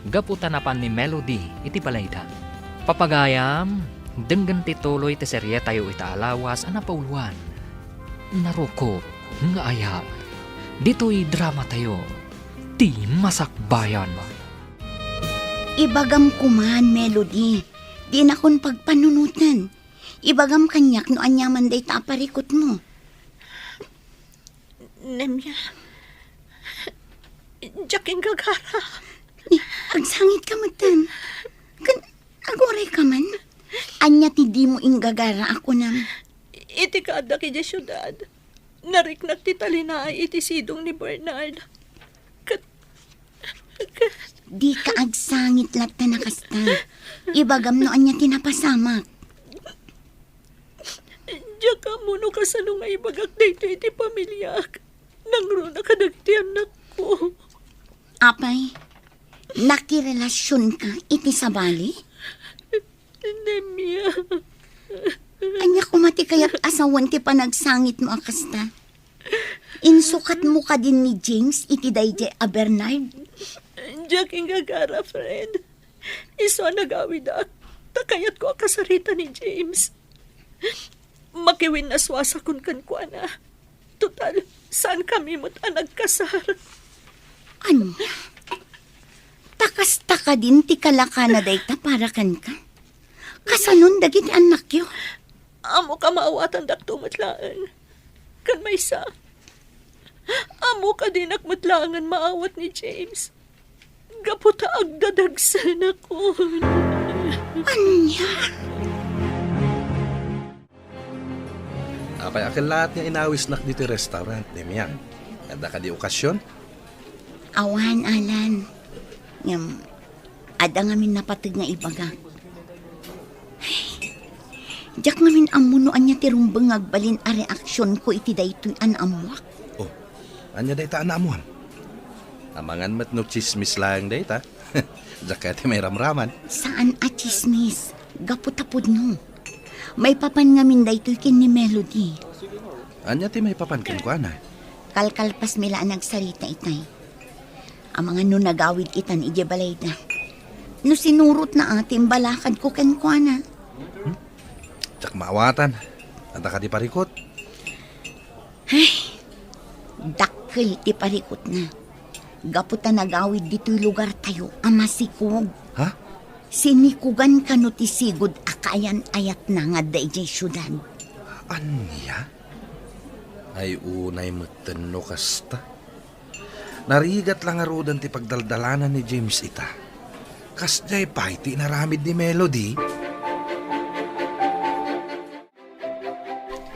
gapo tanapan ni Melody, iti balayda. Papagayam, denggan tituloy ti serye tayo itaalawas ang napauluan. Naruko, nga aya, dito'y drama tayo, ti masakbayan. Ibagam kuman, Melody. Di na kon pagpanunutan. Ibagam kanyak no anyaman day ta aparikot mo. Nemya, Jaking gagara. Agsangit ka matan. Agoray ka man. Anya ti di mo inggagara ako nam. Iti kada kaya syudad. Nariknak ti talinaay iti sidong ni Bernard. Di ka agsangit latta na kasta. Ibagam no anya tinapasamak. Diya ka mo no kasano nga ibagak dito iti pamilyak. Nangro na kadagiti anak ko. Apay, nakirelasyon ka iti sabali? Nemya. Anya kumati kaya't asawan ti panagsangit mo akasta. Insukat mo ka din ni James iti dayjay a Bernard. Diya gagara, friend. Iso nagawid at takayat ko akasarita ni James. Makiwin na swasakon kan ko na. Total, saan kami mo't nagkasar? Anya? Takas-taka din ti kalaka na dayta para kan ka. Kasanon dagiti anak yo. Amo ka maawatan dak tumatlaan. Kan may sa. Amo ka din akmatlangan maawat ni James. Gaputa agdadagsan ako. Anya? Apay akin lahat nga inawis nak dito restaurant, Nemyang. Kada ka di okasyon? Awan, Alan. Ngam, ada ngamin napatag nga ibaga. Diyak ngamin amunoan niya tirumbang agbalin a reaksyon ko iti daytoy an amwak. Oh, anya dayta anamuan? Amangan mat no chismis lang dayta. Jakati may ramraman. Saan a chismis? Gaputapod no. May papan ngamin daytoy kin ni Melody. Anya ti may papankin ko ana. Kalkalpas mila nagsarita itay. Ang mga no nagawid itan ije balay na. No sinurot na ating balakad ko ken ko na. Jak maawatan. Anta ka di parikot. Dakkel ti parikot na. Gaputa nagawid dito'y lugar tayo, amasikog. Ha? Sinikugan ka no ti sigod akayan ayat na nga dayjay syudad. Anya? Ay unay matano kasta. Narigat lang arudan ti pagdaldalanan ni James ita. Kasjay pa iti naramid ni Melody.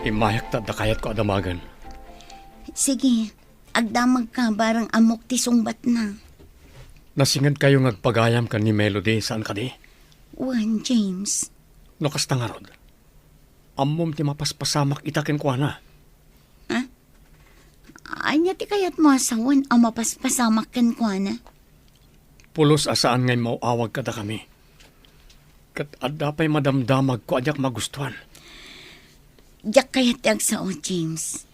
Imayak ta da kayat ko adamagan. Sige, agdamag ka barang amok ti sungbat na. Nasingad kayo ngagpagayam kan ni Melody saan ka di? Wan, James. No kasta nga rod. Ammom ti mapaspasamak itakin ko na. Anya ti kayat mo asawan ang mapaspasamak kan ko na. Pulos asaan ngay mauawag kada kami. Kat adda pa'y madamdamag ko adyak magustuhan. Diyak kayat ti agsao, James.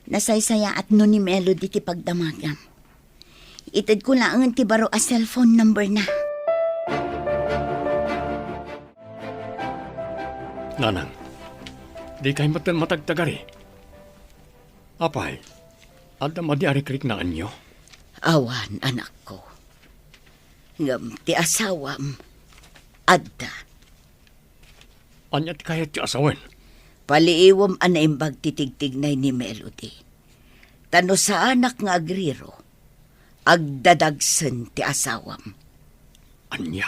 Nasaysaya at no ni Melody ti pagdamagam. Itad ko lang ti baro a cellphone number na. Nanang, di kayo matagtagari. Apay, adda madiari-krik na anyo. Awan, anak ko. Ngam ti asawam, adda. Anya ti kayat ti asawen. Paliiwam anaimbag titigtignay ni Melody. Tano sa anak nga agriro, agdadagsen ti asawam. Anya?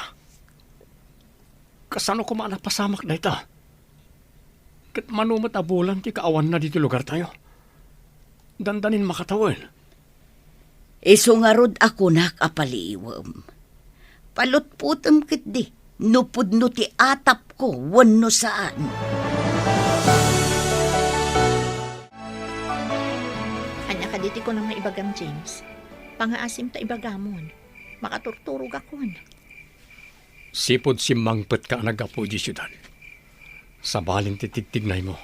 Kasano ko maanak pasamak na ita? Kat manumat abulan ti kaawan na dito lugar tayo. Dandanin makatawin. Isungarod ako nak apaliiwam. Palutputam kit di, nupudno ti atap ko, wano saan. Anya ka diti ko nang naibagam, James. Pangaasim ta ibagamon. Makaturturog akon. Sipod si mangpet ka nagapo di syudad. Sa baling titigtignay mo.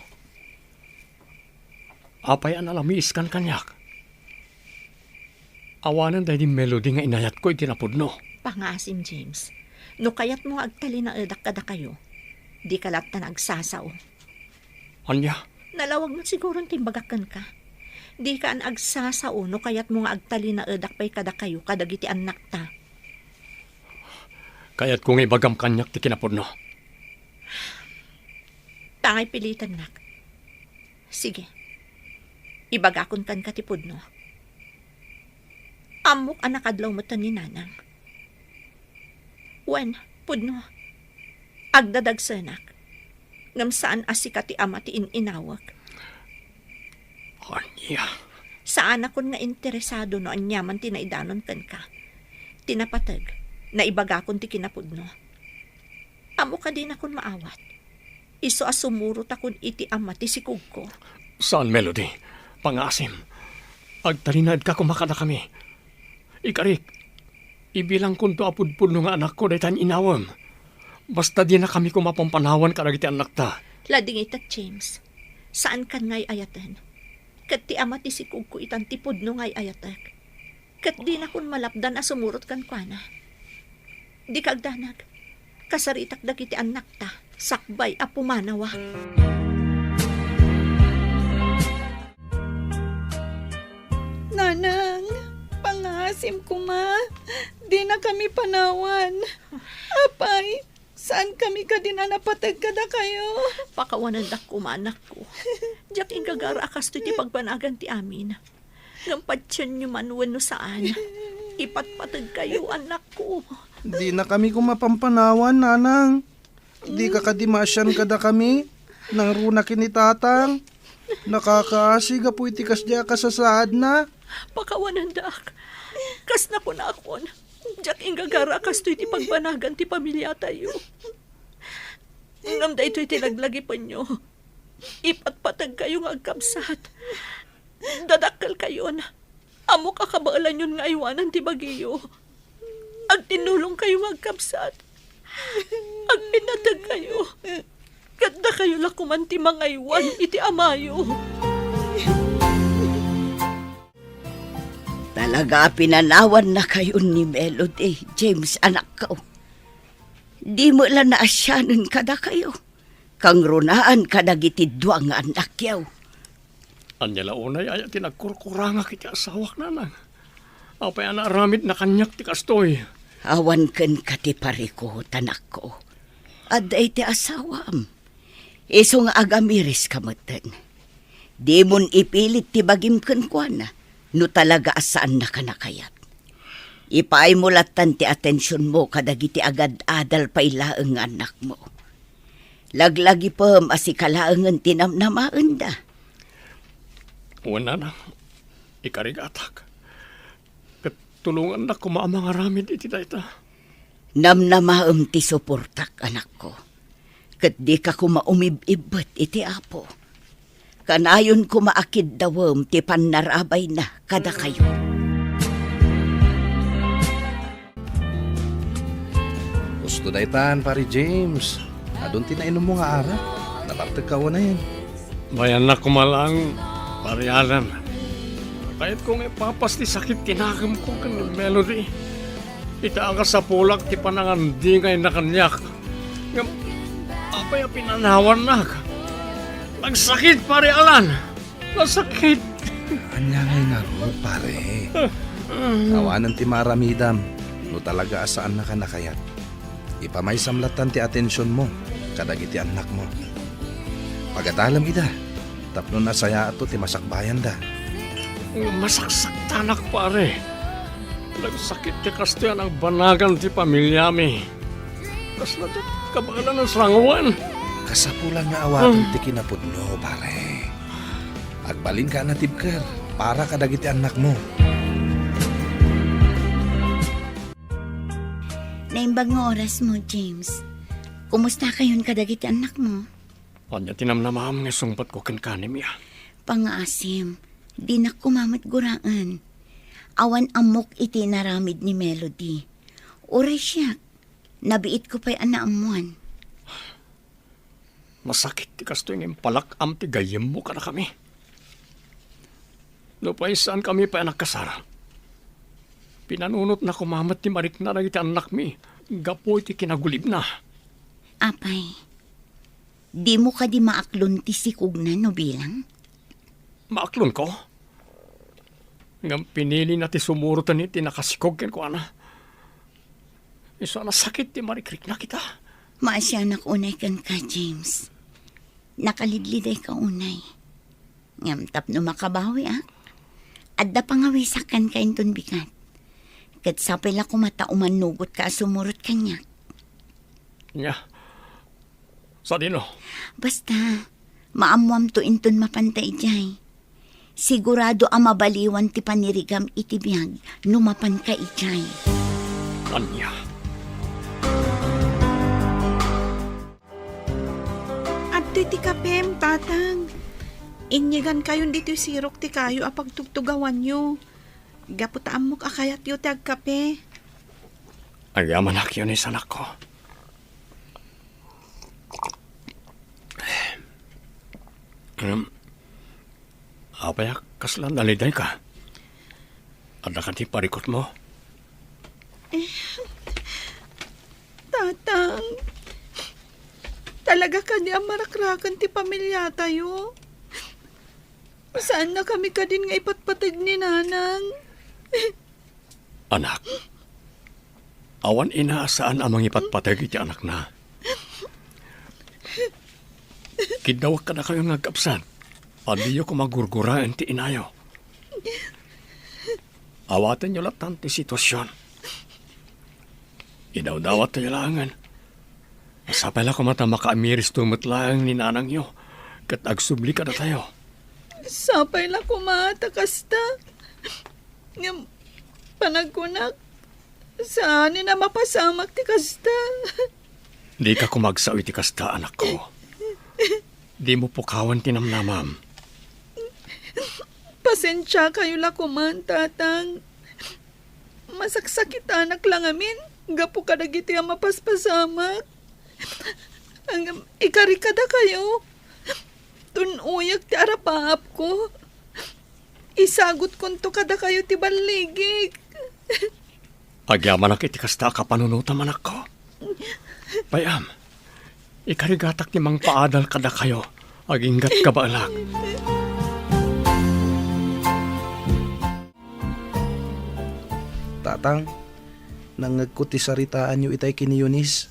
Apay ang alamis kan kanyak. Awanan dahil di Melody nga inayat ko itinapudno. Pangaasim, James. No kayat mo agtali na edak kada kayo. Di kalat na nagsasaw. Anya? Nalawag na siguro timbagakan ka. Di ka an agsasaw no kayat mo nga agtali na edak pa'y kada kayo kadagiti anak ta. Kaya't kung ibagam kanyak ti kinapudno. Tangay pilitan nak. Sige. Ibagakon kan katipod no. Amok anak adlaw mo ni nanang. Wen, pudno. Agdadagsanak. Ngam saan asika ti ama ti inawak. Anya? Saan akon nga interesado no anyaman tinaidanon kan ka. Tinapatag na ibagakon ti kinapudno. Amo ka din akon maawat. Iso asumurot akon iti ama ti sikog ko. Saan, Melody? Pangasim. Agtalinad ka kumakada kami. Ikarik, ibilang kun to apudpud nga anak ko daytan inawam. Basta di na kami kumapampanawan karagiti anak ta. Lading itat, James. Saan kan ngay ayatan? Kat ti ama ti sikog ko itan tipod no ngay ayatak. Kat di na kun malapdan asumurot kan kwa na. Di kagdanag. Kasaritak dagiti anak ta. Sakbay a pumanawa. Nanang, pangasim ko ma. Di na kami panawan. Apay, saan kami ka din napatag kada kayo? Pakawanan dak kumanak ko. Diyak ingagara akas to ti pagbanagan ti amin. Ngampatsyan nyo man wano saan. Ipatpatag kayo anak ko. Di na kami kumapampanawan, nanang. Di ka kadimasyan kada kami. Nang runa kinitatang. Nakakaasiga po itikas diya kasasaad na. Pakawanan dak. Kas na ko na akon. Diyak ingagara akas to iti pagbanagan ti pamilya tayo. Ngam da ito iti naglagi pa nyo. Ipatpatag kayo nga agkabsat. Dadakkel kayo na. Amo kakabaalan yun nga iwanan ti bagiyo. Ag tinulong kayo magkapsat. Ag pinatag kayo. Ganda kayo lakuman ti mga iwan iti amayo. Talaga pinanawan na kayo ni Melody, James, anak ko. Di mo lang naasyanan kada kayo. Kang runaan kadagiti duwang nga anak yaw. Anyala unay ay tinagkurkuranga kiti asawak nanang. Apay anaramid na kanyak ti kastoy. Awan ken kati pariko, tanak ko. Aday ti asawam. Iso nga agamiris kamatan. Di mon ipilit ti bagim ken kuana. No talaga asaan na kanakayat. Ipaay mo latan ti atensyon mo kadagiti agad adal pailaeng anak mo. Laglagi pam asikalaengan tinamnamaan da. Wala na. Ikarigatak. Katulungan na kumaamang aramid iti dayta. Namnamaam ti suportak, anak ko. Kat di ka kumaumibibot iti apo. Kanayon kumaakid dawam ti panarabay na kada kayo. Gusto daytan, pari James. Adun tinainom mo nga ara. Nabartag ka na yan. Bayan na kumalang parialan. Kahit kung ipapas ti sakit tinakam ko kan Melody. Itaan ka sa pulak ti panangandingay na kanyak. Ngam, apay pinanawan na. Nagsakit parialan. Nasakit. Anya ngay na ro, pare. Awanan ti maramidam. No talaga asaan na ka nakayat. Ipamay samlatan ti atensyon mo. Kadagiti anak mo. Pagatalam ida. Tapno na saya ato ti masakbayan da. Masaksak tanak pare. Nagsakit ti kasto yan ang banagan ti pamilya mi. Kas na ti kabalan ng sranguan. Kasapulan nga awaton ti kinapudno, pare. Agbalin ka na tibker para kadagiti anak mo. Naimbag nga oras mo, James. Kumusta kayon kadagiti anak mo? Kanya tinamnamaham nga sungpat ko kankanim ya. Pangaasim, di na kumamat guraan. Awan amok iti naramid ni Melody. Oray siya, nabiit ko pa'y anaamuan. Masakit ti kasto yung impalakam ti gayem mo ka na kami. Lupay saan kami pa nagkasara. Pinanunot na kumamat ti marik na iti anak mi. Gapoy ti kinagulib na. Apay, di mo ka di maaklon ti sikog na no bilang? Maaklon ko. Ngam pinili na ti sumurutan ni ti nakasikog ken ko ana. Iso na sakit ti marikrik na kita. Maasyanak unay kan ka, James. Nakalidliday ka unay. Ngam tapno makabawi, ah. Adda pangawisakan ka inton bigat. Kat sapay la kumata umanugot ka sumurot kanya. Nya. Sa dino? Basta, maamuam to inton mapantay jay. Sigurado ang mabaliwan ti panirigam iti biyag numapan ka ijay. Anya. Dito ti kapem, tatang. Inyigan kayo dito sirok ti kayo apag tugtugawan nyo. Gaputaan mo kakayat yu ti agkape. Agyaman ak yun anak ko. Apayak kaslan naliday ka. Ada ka ti parikot mo. Tatang, talaga ka di amarakrakan ti pamilya tayo. Saan na kami ka din nga ipatpatag ni nanang? Anak, awan inaasaan amang ipatpatag iti anak na. Kidawak ka na kayo ngagkapsan. Adiyo ko magurguraan ti inayo. Awatan nyo latan ti sitwasyon. Idawdawat tayo langan. Sapay lang kumata makaamiris tumatlaang ni nanang yo. Kat agsubli ka na tayo. Sapay la kumata kasta. Ngam, panagkunak. Saan na mapasamak ti kasta? Di ka kumagsawi ti kasta, anak ko. Di mo pukawan tinamnamam. Pasensya kayo la kuman, tatang. Masaksakit anak lang amin. Gapo ka nagiti ang mapaspasamak. Ang ikarikada kayo. Tunuyak ti arapaap ko. Isagot konto kada kayo ti baligig. Agyaman ak iti kasta ka panunutam, anak ko. Payam, ikarigatak ti mang paadal kada kayo. Aginggat ka ba, anak? Tatang, nangagkuti saritaan nyo itay kini Eunice.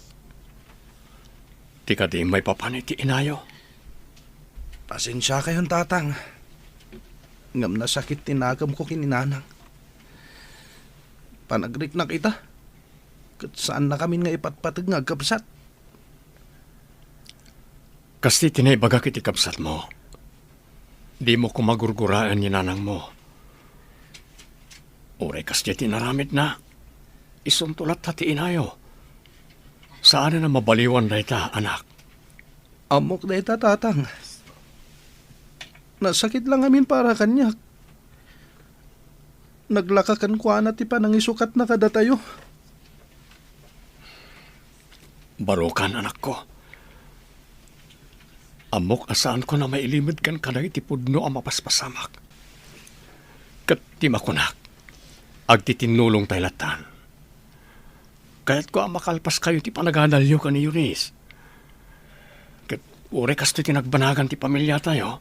Di ka di may papanit ti inayo. Pasensya kayon, tatang. Ngam na sakit tinagam ko kininanang. Panagrik na kita. Kat saan na kami nga ipatpatag nga kapsat. Kasi tinaibaga kiti kapsat mo. Di mo kumagurguraan ni nanang mo. Uray kasi tinaramid na. Isuntulat hati inayo. Saan na mabaliwan na ita, anak? Amok na ita, tatang. Nasakit lang amin para kanya. Naglakakan ko na ti pa nang isukat na kada tayo. Barukan, anak ko. Amok asaan ko na mailimid kan kada iti pudno ang mapaspasamak. Kat ti makunak. Agtitinulong taylatan. Kaya't ko ang makalpas kayo ti panagadalyo ka ni Eunice. Kat ure kas ti tinagbanagan ti pamilya tayo.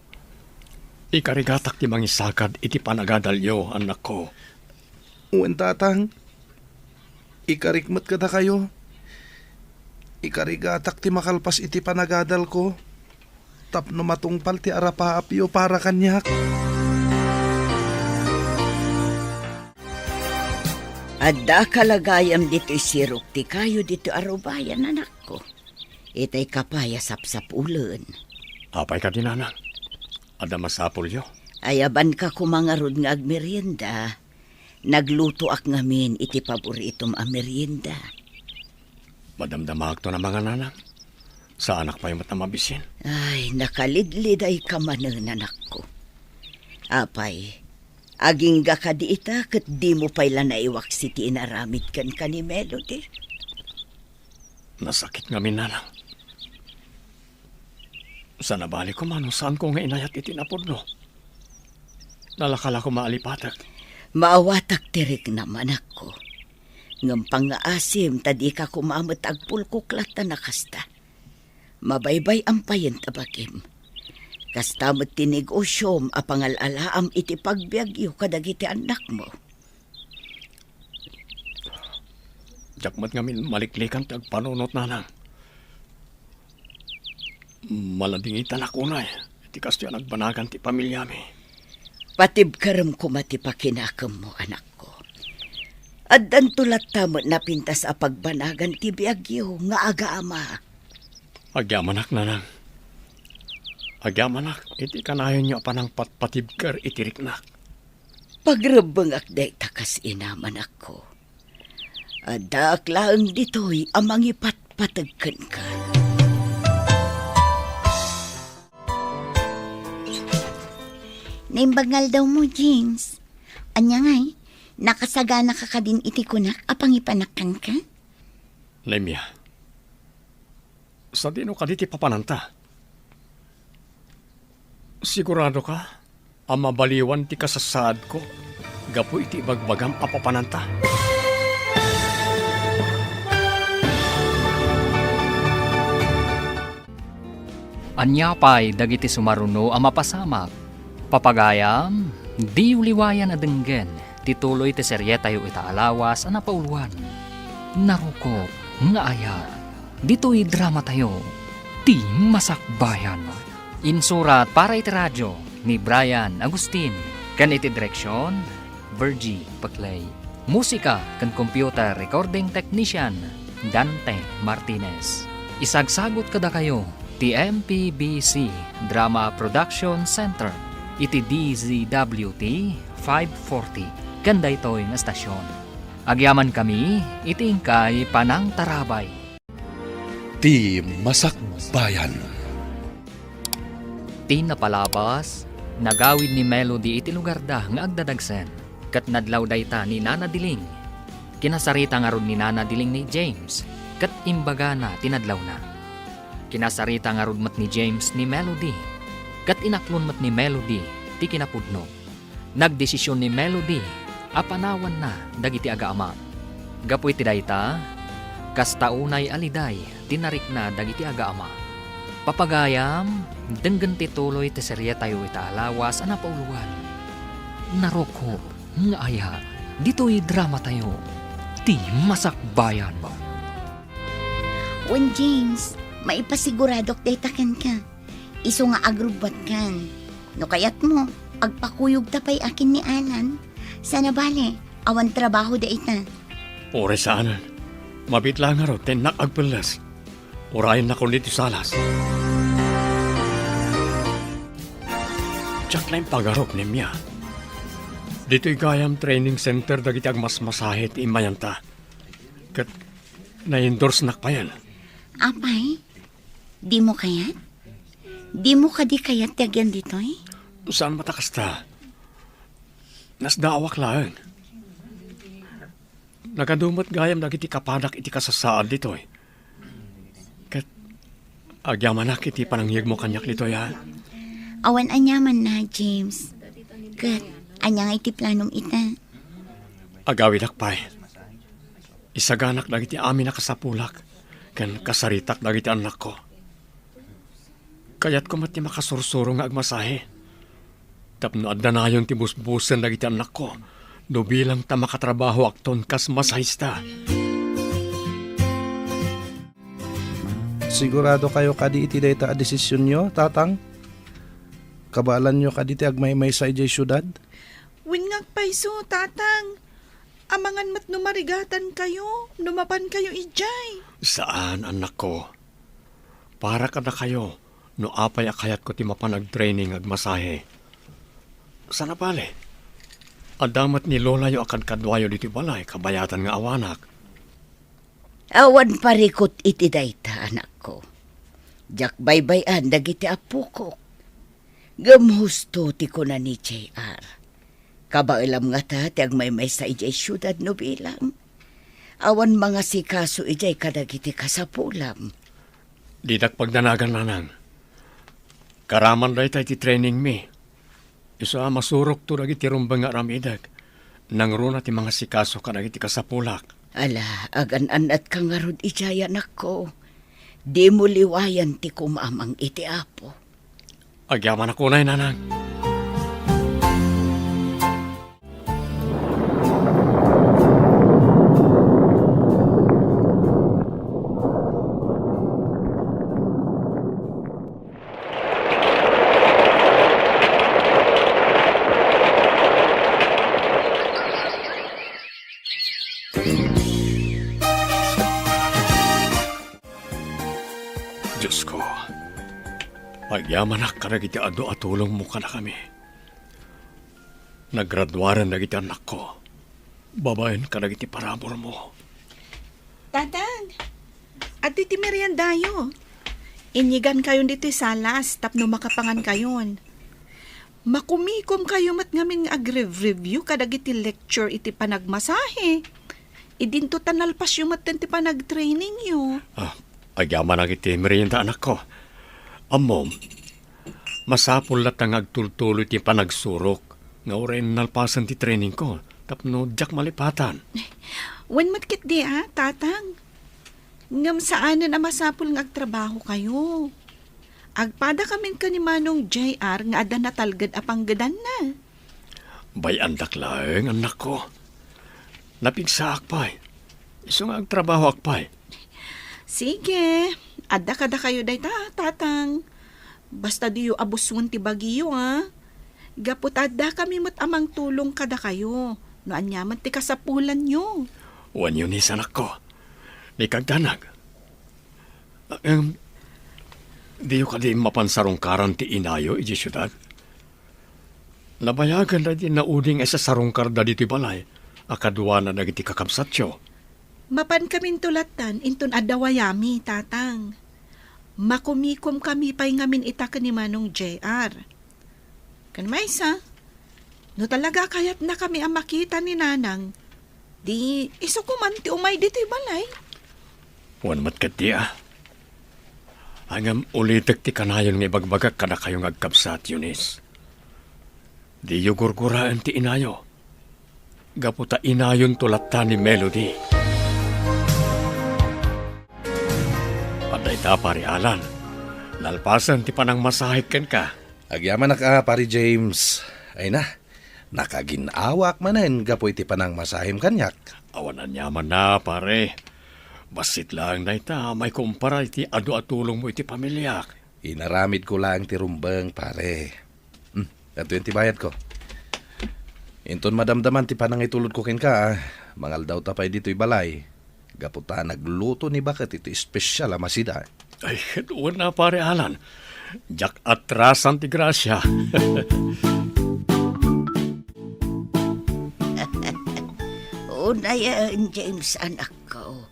Ikarigatak ti mangisakad iti panagadalyo, anak ko. Uwan, tatang. Ikarikmat kada kayo. Ikarigatak ti makalpas iti panagadal ko. Tapno matungpal ti arapaapyo para kanyak. Adda kalagayam dito sirok ti kayo dito arubayan, anak ko. Itay kapaya sapsap ulen. Apay ka din, anak. Ada masapol yo. Ayaban ka kumangarod nga agmerienda. Nagluto ak ngamin iti paboritong amerienda. Madamdamag to na mga nanang. Sa anak pa yung matamabisin. Ay, nakalidlid ay kamanan, anak ko. Apay, aging ga ka di ita kat di mo pala naiwak si ti inaramid kan ni Melody. Nasakit nga minanang. Sa nabali ko man, saan ko nga inayat itinapod no? Nalakala ko maalipatag. Maawatak tirik naman ako. Ngam pangaasim, tadi ka kumamot agpulkuklat na nakasta. Mabaybay ang payen tabakim. Kastamot tinigosyom apangalalaam iti pagbiagyo kadagiti anak mo. Jakmat ngamin maliklikan tag panunot nanang. Maladingitan ako na eh. Iti kastyo nagbanagan ti pamilya mi. Patib karam kumati pa kinakam mo, anak ko. Addan tulat tamo na pintas a pagbanagan ti biagyo nga aga-ama. Agyamanak nanang. Agyamanak, iti kanayon niyo panang patibkar itiriknak. Pagrabang akday takas inaman ako. Adak lang dito'y amang ipatpatagkan ka. Naimbagal daw mo, James. Anya ngay, nakasagana ka ka din iti kunak, apang ipanakkan ka? Lemia, sa dino ka di ti papananta? Sigurado ka, ang mabaliwan ti kasasaad ko, gapu iti bagbagam apapananta. Anya pa'y dagiti sumaruno ang mapasamak. Papagayam, di uliwayan adenggen, tituloy ti seryeta yu itaalawas ang napauluan. Narukop, nga aya, dito'y drama tayo, ti masakbayan. Insurat para iti radyo ni Brian Agustin, kan iti direksyon, Virgie Paclay. Musika kan computer recording technician, Dante Martinez. Isagsagot kada kayo, ti MPBC Drama Production Center, iti DZWT 540, kanda ito'y nga stasyon. Agyaman kami, iti ingkay Panang Tarabay. Ti Masakbayan. Ti napalabas, nagawid ni Melody iti lugar da nga agdadagsen, kat nadlaw dayta ni Nana Diling. Kinasarita nga ron ni Nana Diling ni James, kat imbaga na tinadlaw na. Kinasarita nga ron mat ni James ni Melody, kat inaklon mat ni Melody ti kinapudno. Nagdesisyon ni Melody, apanawan na dagiti aga-ama. Gapu iti dayta, kastaunay aliday, tinarik na dagiti aga-ama. Papagayam, denggan ti tuloy ti serye tayo itaalawas ang napauluan. Narukop, nga aya, dito'y drama tayo, ti masakbayan. Wen James, maipasiguradok daytaken ka. Iso nga agrubat kan. No kayat mo, agpakuyog tapay akin ni Alan. Sana bale, awan trabaho da ita. Ore saanan, mabit lang nga ro, tenak agpelas. Orayan na kulit salas. Tsak lang pagarop ni Mia. Dito'y gayam training center dagiti agmasmasahit imayanta. Kat na-endorse nak pa yan. Apay, di mo kayat? Di mo ka di kayat tagyan dito eh? Saan matakas ta? Nasdaawak lang. Nagadumot gayam dagiti kapadak iti kasasaad dito eh. Kat agyamanak iti panangyag mo kanyak dito ya. Awan anyaman na, James. Kat, anyang iti planong ita. Agawid akpay. Isaganak dagiti amin na kasapulak. Kan kasaritak dagiti anak ko. Kayat ko mati makasursuro nga agmasahe. Tapno adda na yung tibus-busan dagiti anak ko. Do bilang ta makatrabaho akton kas masahista. Sigurado kayo kadi iti dayta a desisyon nyo, tatang? Kabalan nyo kadi ti agmay-may sa ijay syudad? Wingag paiso, tatang. Amangan mat numarigatan kayo, numapan kayo ijay. Saan, anak ko? Para kada kayo, no apay akayat ko ti mapanag-training agmasahe. Sana pale? Adamat ni Lola yo akan kadwayo diti balay, kabayatan nga awanak. Awan parikot iti dayta, anak ko. Jak baybayan dagiti apo ko. Gamhusto ti ko na ni JR. Kabailam nga ta, ti agmay-may sa ijay syudad no bilang. Awan mga sikaso ijay kadagiti kasapulam. Didak pagdanagan nanang. Karaman day tayo ti training mi. Isa masurok to dagiti rumbang nga ramidag. Nangruna ti mga sikaso kadagiti kasapulak. Ala, agan-an at kangarod ijay anak ko. Di mo liwayan ti kumamang iti apo. Agyaman ako na nanang. Diyos ko, pagyaman ka na giti ado at tulong mo ka na kami. Naggraduaran na giti anak ko. Babayan ka na giti parabor mo. Tatang, at iti meriendayo. Inyigan kayon dito salas, tapno makapangan kayon. Makumikom kayo mat ngamin nga agre-review kadag iti lecture iti panagmasahe. Idinto tanalpas yung mat ti panag-training yo. Agyaman ang iti merienda anak ko. Amom, masapul na tang agtultuloy ti panagsurok. Nga orin nalpasan ti training ko. Tapno jak malipatan. Wen matkit di tatang. Ngam saanan na masapul nga agtrabaho kayo. Agpada kamin ka ni Manong JR nga ada natalgad apanggadan na. Bay andak laeng anak ko. Napigsa akpay. Iso nga agtrabaho akpay. Sige, ada kada kayo day tatang. Basta diyo abusun ti bagiyo Gapot ada kami mat amang tulong kada kayo. No anyaman ti kasapulan nyo. Wan yun is anak ko. Ni kagdanag. Di ka di mapansarong karan ti inayo iji syudad. Nabayagan na di nauding sa sarongkar da dito balay. Akadwa na nagiti kakabsatyo. Mapan kamin tulatan inton adawayami, tatang. Makumikom kami pa'y ngamin itakan ni Manong JR. Kan maysa, no talaga kayat na kami ang makita ni Nanang, di iso kuman ti umay dito balay. Wan matkat di Hangam ulitek ti kanayon nga ibagbagak kada kayong agkabsat, Eunice. Di yu gurguraan ti inayo. Gaputa inayon tulatan ni Melody. Paday ta pari Alan. Nalpasan ti panang masahik ken ka. Agyaman na ka, pari James. Ay na, nakaginawak manen gapoy ti panang masahim kanyak. Awanan yaman na pare. Basit lang na ita, may kumpara iti adu-atulong mo iti pamilyak. Inaramid ko lang ti rumbang, pare. Ito yung tibayad ko. Inton madamdaman ti panang itulod ko ken ka, mangal daw tapay dito'y balay. Gaputa nagluto ni bakat iti espesyal amasida. Ay, doon na pare Alan. Jak atrasan ti grasya. Unayan, James, anak ko.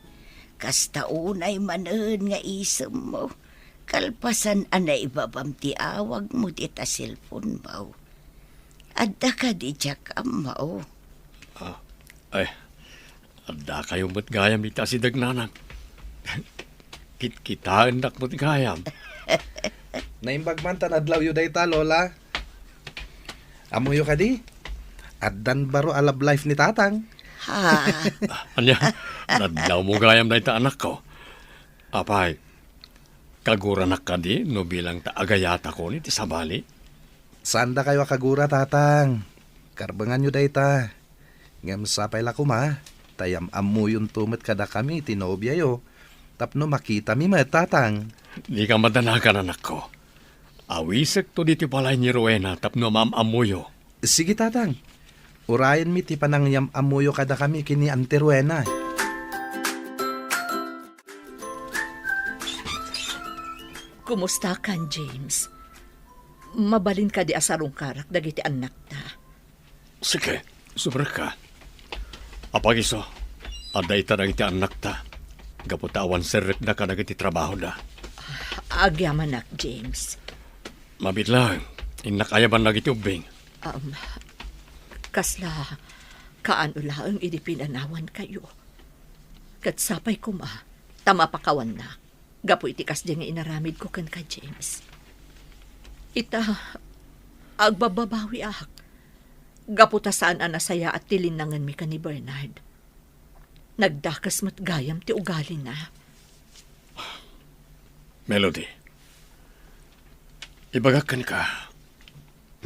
Kasta unay manen nga isem mo. Kalpasan anay babam ti awag mo di ta cellphone mo. Adda ka di jak amaw. Ay, adda kayong mo't gayam ita si Dagnanan. Kitaan dak mo't gayam. Naimbag man tanadlaw yu dayta, Lola. Amuyo ka di? Addan baro alab life ni tatang. Ha? Anya, nadlaw mo gayam na ita anak ko. Apay, kagura na ka di no bilang taagayata ko ni ti sabali. Sanda kayo kagura, tatang. Karbangan nyo dayta. Ngam sapay la kuma. Tayam amuyon tumet kada kami tinobya yo. Tapno makita mi tatang. Di ka madanagan anak ko. Awisek to diti palay ni Rowena tapno amuyo. Sige, tatang. Urayan mi ti panangyam amuyo kada kami kini Ante Rowena. Kumusta kan, James? Mabalin ka di asarong karak dagiti anak ta. Sige, sobra ka. Apagiso, aday ta dagiti anak ta. Gaputawan serrek na ka dagiti trabaho da. Agyaman nak, James. Mabit lang, inakayaban lagi ti ubing. Kasla, kaano lang idi pinanawan kayo. Katsapay ko tama pakawan na. Gapo itikas di nga inaramid ko kan ka, James. Ita, agbababawi ak. Gapo ta saan anasaya at tilinangan mi ka ni Bernard. Nagdakas mat gayam ti ugali na. Melody, ibagak kan ka.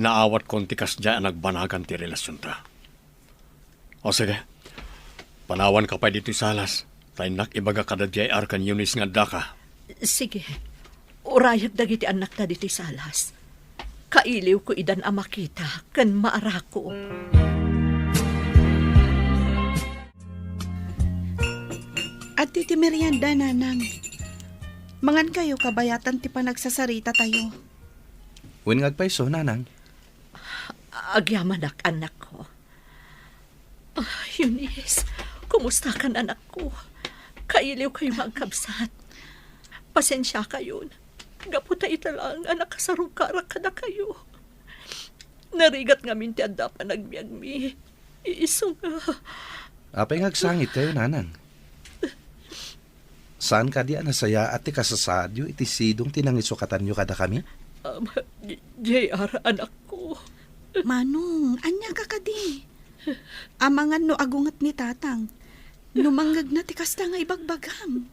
Naawat konti kas dyan nagbanagan ti relasyon ta. O sige, panawan ka pa dito salas. Tayo ibaga kada JR kan Eunice nga daka. Sige, urayag dagiti anak ta diti salas. Kailiw ko idan ang makita, kan maarako. At titi merienda, Nanang. Mangan kayo kabayatan ti panagsasarita tayo. When ngagpaiso, nanang. Agyaman anak ko. Eunice, kumusta kan anak ko? Kailiw kayo magkabsat. Pasensya kayo. Gaputa ita lang anak kasarong karak kada kayo. Narigat nga min ti adda pa nagbiag mi. Iiso nga. Apay ngagsangit kayo, nanang. Saan ka di anasaya at ti kasasadyo iti sidong tinangisukatan nyo kada kami? JR, anak ko. Manong, anya ka kadi. Amangan no agungat ni tatang. Numanggag na ti kasta nga ibagbagam.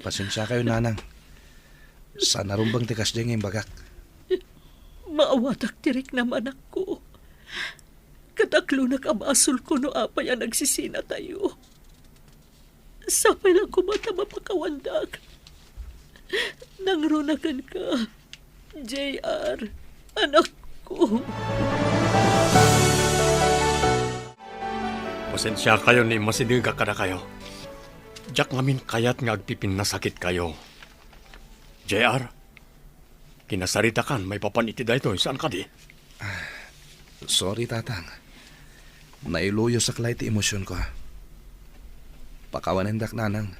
Pasensya kayo, nanang. Sana rumbang tikas dyan ngayong bagak. Maawatak tirik naman ako. Kataklo na kamasol ko no apay ang nagsisina tayo. Sapay lang kumata mapakawandag. Nangrunakan ka, JR, anak ko. Pasensya kayo ni masidiga ka na kayo. Diyak ngamin kayat nga agpipin na sakit kayo. JR, kinasarita kan, may papaniti da ito. Saan ka di? Sorry, tatang. Nailuyo sa klay ti emosyon ko. Pakawanindak, nanang.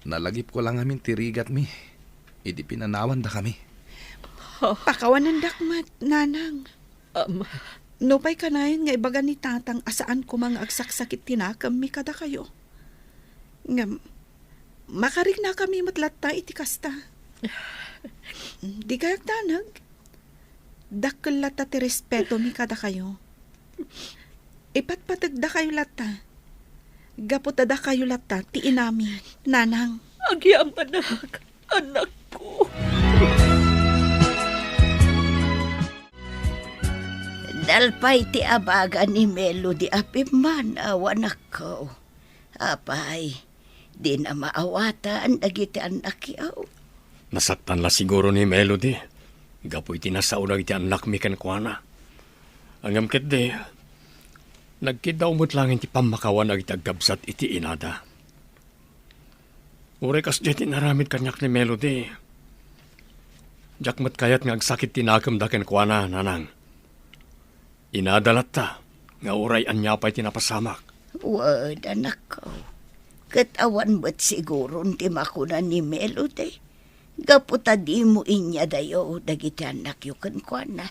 Nalagip ko lang amin tirigat mi. Idi pinanawan da kami. Pakawanan dakmat, nanang. Nupay kanayon nga ibaga ni tatang asaan ko mga agsaksakit tinakam mi kada kayo. Nga, makarig na kami matlatta iti kasta. Di kayak tanag. Dakkel lata ti respeto mi kada kayo. Ipatpatagda kayo lata. Gaputada kayo lata ti inami, nanang. Agyam, anak ko. Dalpay ti abaga ni Melody apiman awan ako. Apay, di na maawatan dagiti anak yaw. Nasaktan la siguro ni Melody. Gapoy tinasaunag iti anak mi kan kuana. Angam ket de, nagkidaw mo't lang iti pamakawan ag itagkabsat iti inada. Ure kas jeti naramid kanyak ni Melody. Jakmat kayat nga agsakit tinakam da ken kuana, nanang. Inadalat ta, nga uray anya pa'y tinapasamak. Wad, anak ko. Katawan mo't siguro ti makunan ni Melody. Gaputa di mo inya dayo dagiti anak yu kankwana.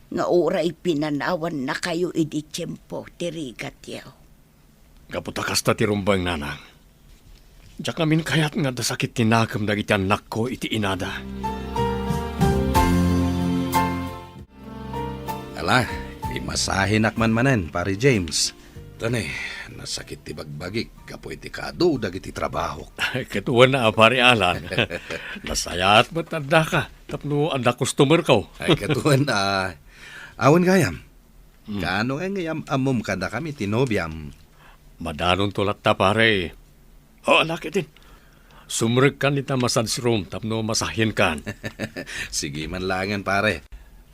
Nga uray pinanawan na kayo idi tiyempo tirigat yaw. Gaputa kasta ti rumbang, nanang. Diyak namin kayat nga dasakit tinakam dagiti anak ko iti inada. Ala, imasahin akman manen, pare James. Tanay, nasakit ti bagbagik, kapoy ti kado, dagiti trabaho. Ketuan na, pare Alan. Nasayaat matanda ka. Tapno anda customer ko. Ay, katuan na. Awan gayam. Kaano nga ngayam amom kada kami tinobyam. Madanon tulat ta, pare. O, anak itin. Sumreg kan ita massage room tapno masahin kan. Sige man langan, pare.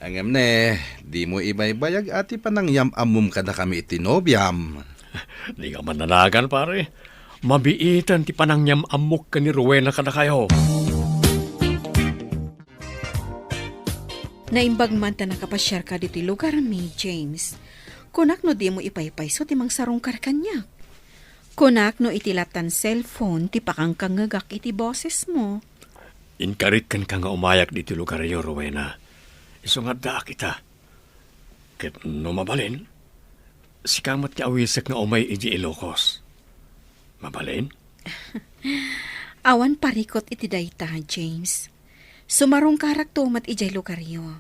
Angam ne, di mo ibaybayag ati panangyam amom kada kami tinobyam. Di ka mananagan, pare. Mabiitan ti panangyam amok ka ni Rowena kada kayo. Naimbag man ta nakapasyar ka diti lugar mi, James. Kunak no di mo ipaypayso ti mang sarong karkanyak. Kunak no itilatan cellphone ti pakangkangagak iti boses mo. Inkarit kan ka nga umayak dito lugar yo, Rowena. Isungat da kita. Ket no mabalin, sikamat ti awisek nga umay iji Ilocos. Mabalin? Awan parikot iti dayta, James. Sumarong karak tumat ijay lugaryo.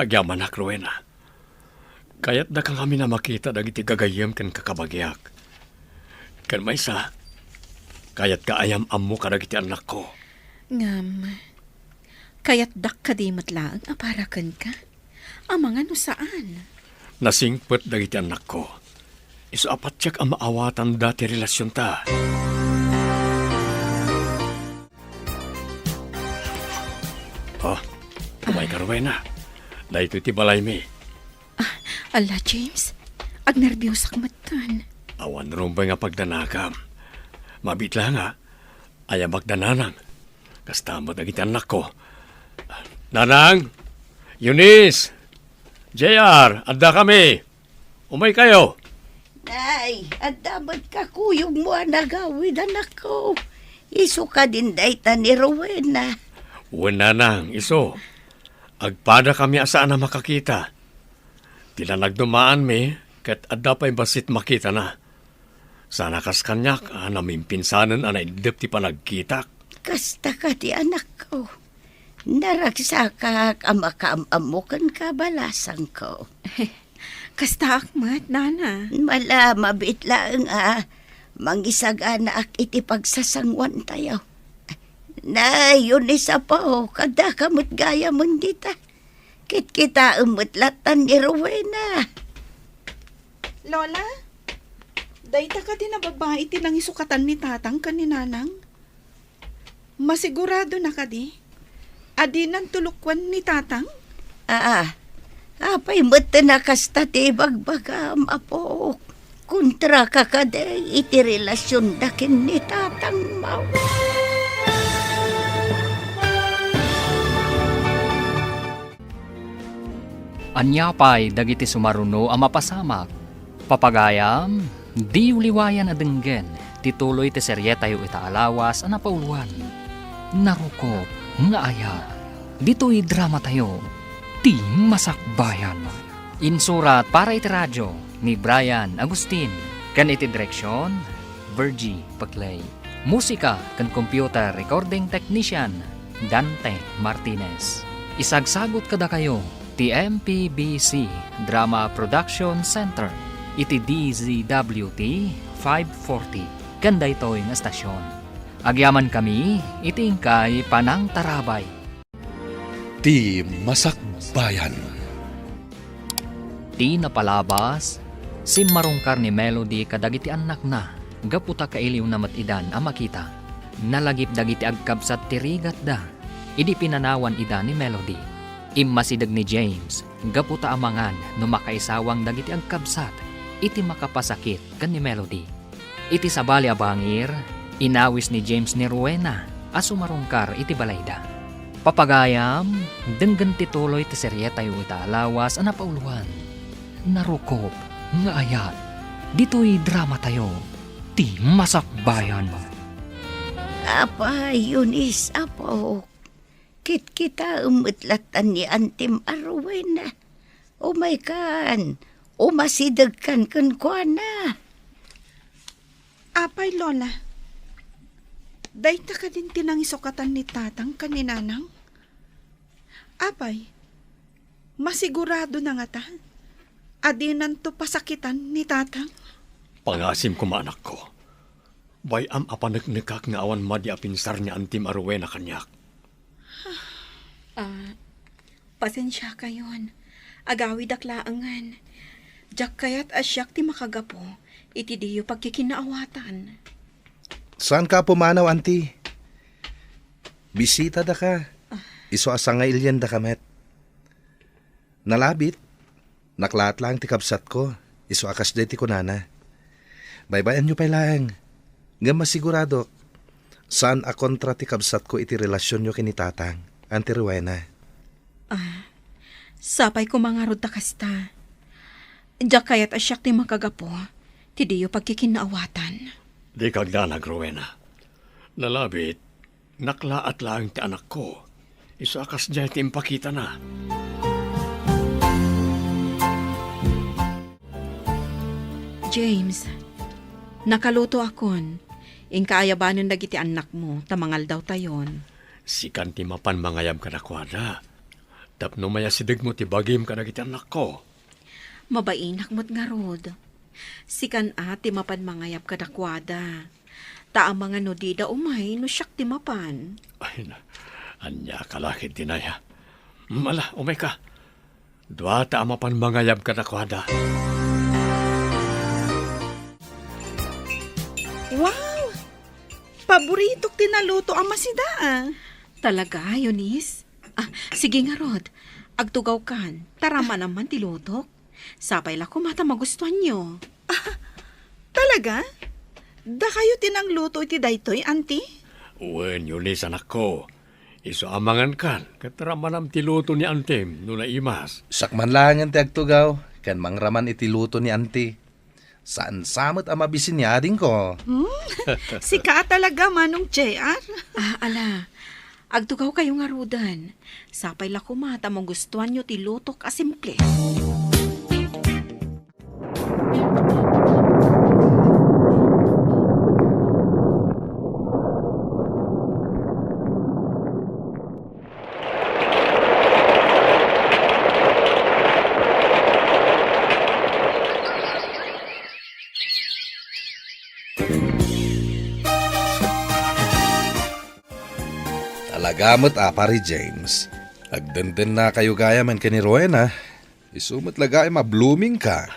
Agyaman ak, Rowena. Kayat da kang kami na makita dagiti gagayem kan kakabagyak. Kan may sa, kayat ka ayam ammo ka dagiti anak ko. Ngam, kayat dak kadimat lang aparakan ka? Amang ano saan? Nasingpet dagiti anak ko. Isu apat tiyak ang maawatan dati relasyon ta. Oh, kumay ka, Rowena. Dahito iti balay mi. Ala, James, ag nervyos ak matan. Awan rumbay nga pagdanakam. Mabitla nga, ayam magdananang. Kastamot dagiti anak ko. Nanang! Eunice! JR! Adda kami! Umay kayo! Nay, at dapat ka kuyog mo ang nagawid, anak ko. Iso ka din dayta ni Rowena. Uwan nanang, iso. Agpada kami asaan na makakita. Tila nagdumaan mi, kat adda pa'y basit makita na. Sana kas kanyak, namin pinsanan anay dip ti panagkitak. Kasta ka ti anak ko. Naragsakak ang makaamamukan ka balasang ko. Kasta akmat, nana. Mala mabitlaang mangisaganak iti pagsasangwan tayo. Na yun isa pa kada kamot gaya mon dita. Kit kita umutlatan ni Rowena. Lola, dayta ka din na babae tinang isukatan ni tatang kaninanang. Masigurado na ka di? Adi ng tulukwan ni tatang? Apay mo't na kasta ti bagbagam apo. Kontra ka kaday iti relasyon dakin ni tatang mau. Anyapay dagiti sumaruno ang mapasamak. Papagayam, di uliwayan adenggen, tituloy ti seryetayo itaalawas ang napauluan. Narukop, nga aya, dito'y drama tayo, ti masakbayan. Insurat para iti radyo ni Brian Agustin, kan iti direksyon, Virgie Paclay. Musika kan computer recording technician, Dante Martinez. Isagsagot kada kayo, ti MPBC Drama Production Center, iti DZWT 540, kanda ito'y nga stasyon. Agyaman kami, iti ingkay Panang Tarabay. Ti Masakbayan. Ti napalabas, si marungkar ni Melody kadagiti anak na, gaputa kailiw na matidan ang makita. Nalagip dagiti agkabsat ti rigat da, idi pinanawan ida ni Melody. Immasidag ni James, gaputa amangan no makaisawang dagiti agkabsat, iti makapasakit kan ni Melody. Iti sabali abangir, inawis ni James ni Rowena, asumarungkar iti balayda. Papagayam, denggan tituloy ti seryeta yu itaalawas ang napauluan. Narukop, nga ayat, dito'y drama tayo, ti masakbayan. Apa, Yunis, apo. Kit kita umutlatan ni Antim Arwena. Umay kan, umasidag kan kwa na. Apay, Lola. Dayta ka din tinangisukatan ni tatang kaninanang? Apay, masigurado na nga ta. Adinan to pasakitan ni tatang? Pangasim ko maanak ko. Bayam apanagnikak nga awan madi apinsar ni Antim Arwena kanyak. Pasensya kayon. Agawi daklaangan. Jak kayat asyak ti makagapo, iti diyo pagkikinaawatan. Saan ka pumanaw, auntie? Bisita da ka. Iso asanga ilyan da kamet. Nalabit. Naklaat lang ti kapsat ko. Iso akas de ti kunana. Baybayan nyo pa lang. Nga masigurado. Saan a kontra ti kapsat ko iti relasyon nyo kinitatang, Auntie Rowena? Sapay ko mga rod takasta. Jak kayat asyak ti makagapo, ti diyo pagkikinaawatan. Di kagdanag, Rowena. Nalabit, naklaat lang ti anak ko. Iso akas dyan ti impakita na. James, nakaluto akon. Ingkaayabanon dagiti anak mo, tamangal daw tayon. Sikan ti mapan mangayam ka na kwada. Tapno maya sidig mo ti bagim ka na giti anak ko. Mabainak mo't nga rod. Sikan ti mapan mangayap kadakwada. Taang mga nodida umay no siyak ti mapan. Ay na, anya kalakit tinaya. Mala, umay ka. Dua ta mapan mangayam ka na kwada. Wow! Paborito tinaluto ang masida. Talaga, Eunice? Sige nga rod. Agtugaw kan. Tarama naman ti lutok. Sapay la kumata magustuhan nyo. Talaga? Da kayo tinang luto iti daytoy, auntie? Uwen, Yunis, anak ko. Iso amangan kan. Kataramanam ti luto ni Antem, no na imas. Sakman lang ang tiagtugaw. Kan mangraman iti luto ni auntie. Saan samot ang mabisinyading ko? Sika talaga, Manong JR. Ala. Agtugaw kayo nga rudan. Sapay la kumata mong gustuhan nyo ti lutok a simple. Talagamot pare James. Agdenden na kayo gaya man ka ni Rowena. Isumot lagay ma-blooming ka.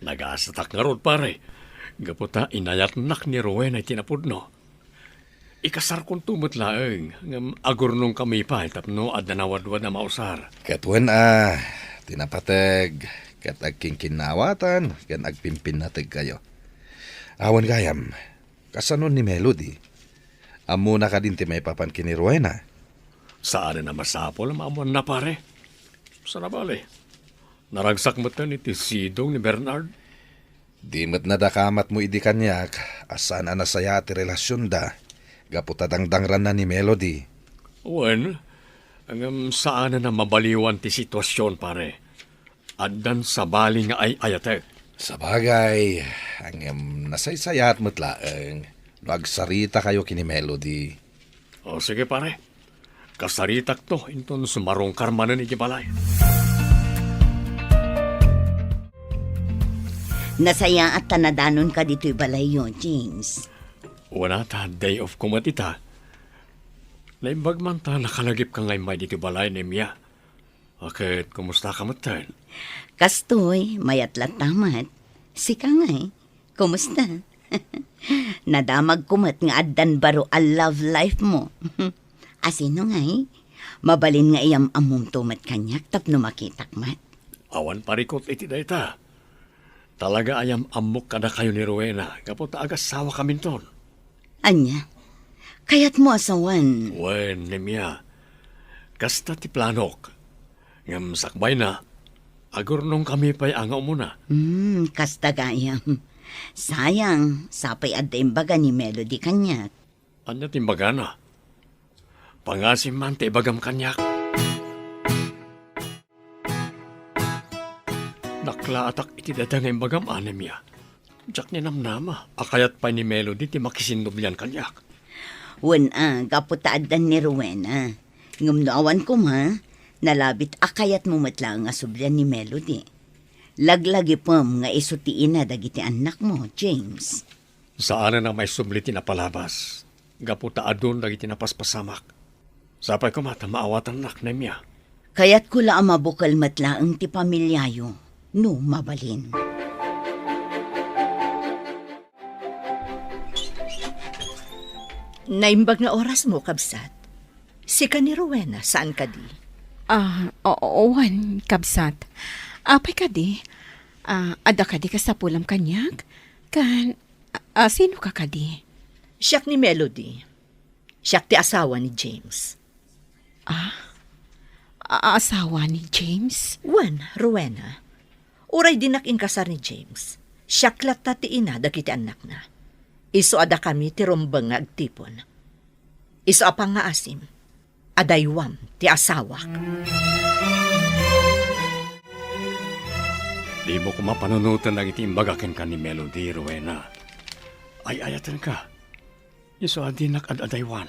Nagasatak nga rod, pare. Gaputa, inayat nak ni Rowena ay tinapudno. Ikasar kong tumot laeng, ngam agurnong kami pa, tapno at nanawadwad na mausar. Katwen tinapateg, kat agking kinawatan, kan agpimpin natig kayo. Awan gayam, kasanon ni Melody. Amo na ka din ti may papan kini Rowena. Saan na masapol, maamon na pare. Sarabali. Naragsak mo ni ti Sidong ni Bernard. Di mo't nadakamat mo idi kanyak, asan anasaya ti relasyon da. Gaputadangdangran na ni Melody. Wen, ang saan na mabaliwan ti sitwasyon, pare. Addan sa bali nga ay ayatek. Sa bagay, ang nasaysayat mo't laeng, nagsarita kayo kini Melody. O sige, pare. Kasaritak to, inton sumarong karmanan ni Gibalay. Nasaya at tanadanon ka dito'y balay yon, James. Wala ta, day of kumatita. Naimbag man ta, nakalagip ka ngay may dito balay ni Mia. Bakit, kumusta ka matan? Kastoy, mayat tamat. Sika ngay, kumusta? Nadamag kumat nga addan baro a love life mo. Asino ngay, mabalin nga iyam among tumat kanyak tapno makitak mat. Awan parikot iti dayta. Talaga ayam amok kada kayo ni Rowena. Kapot agas sawa kami ton. Anya, kayat mo asawan. Wen, ni Mia. Kasta ti planok. Ngam sakbay na. Agurnong kami pa'y angaw muna. Kasta gayam. Sayang, sapay adda imbaga ni Melody kanyak. Anya timbaga na. Pangasim man ti ibagam kanyak. Nakla atak iti dada nga imbagam anemya. Diyak ni namnama. Akayat pa ni Melody ti makisindoblian kanyak. Wen gaputaadan ni Rowena. Ngumnaawan ko ma, nalabit akayat mo matlang nga sublian ni Melody. Laglagi pam nga isutiin na dagiti anak mo, James. Saan na may subli tinapalabas. Gaputa adun dagiti napaspasamak. Sapay ko mata maawatan nak na miya. Kaya't kula ang mabukal matlaang ti pamilyayo, no mabalin. Naimbag na oras mo, kabsat. Si ka ni Rowena, saan ka di? Owan, kabsat. Apay ka di? Ada ka di ka sa pulam kanyak? Sino ka di? Siyak ni Melody. Siyak ti asawa ni James. Asawa ni James? Wan, Rowena. Uray dinak inkasar ni James. Siyak latta ti ina dagiti anak na. Iso ada kami ti rumbang nga agtipon. Iso apang nga asim. Adaywam ti asawak. Di mo ko mapanunutan na iti imbagakin ka ni Melody, Rowena. Ay ayatan ka. Iso adinak at adaywan.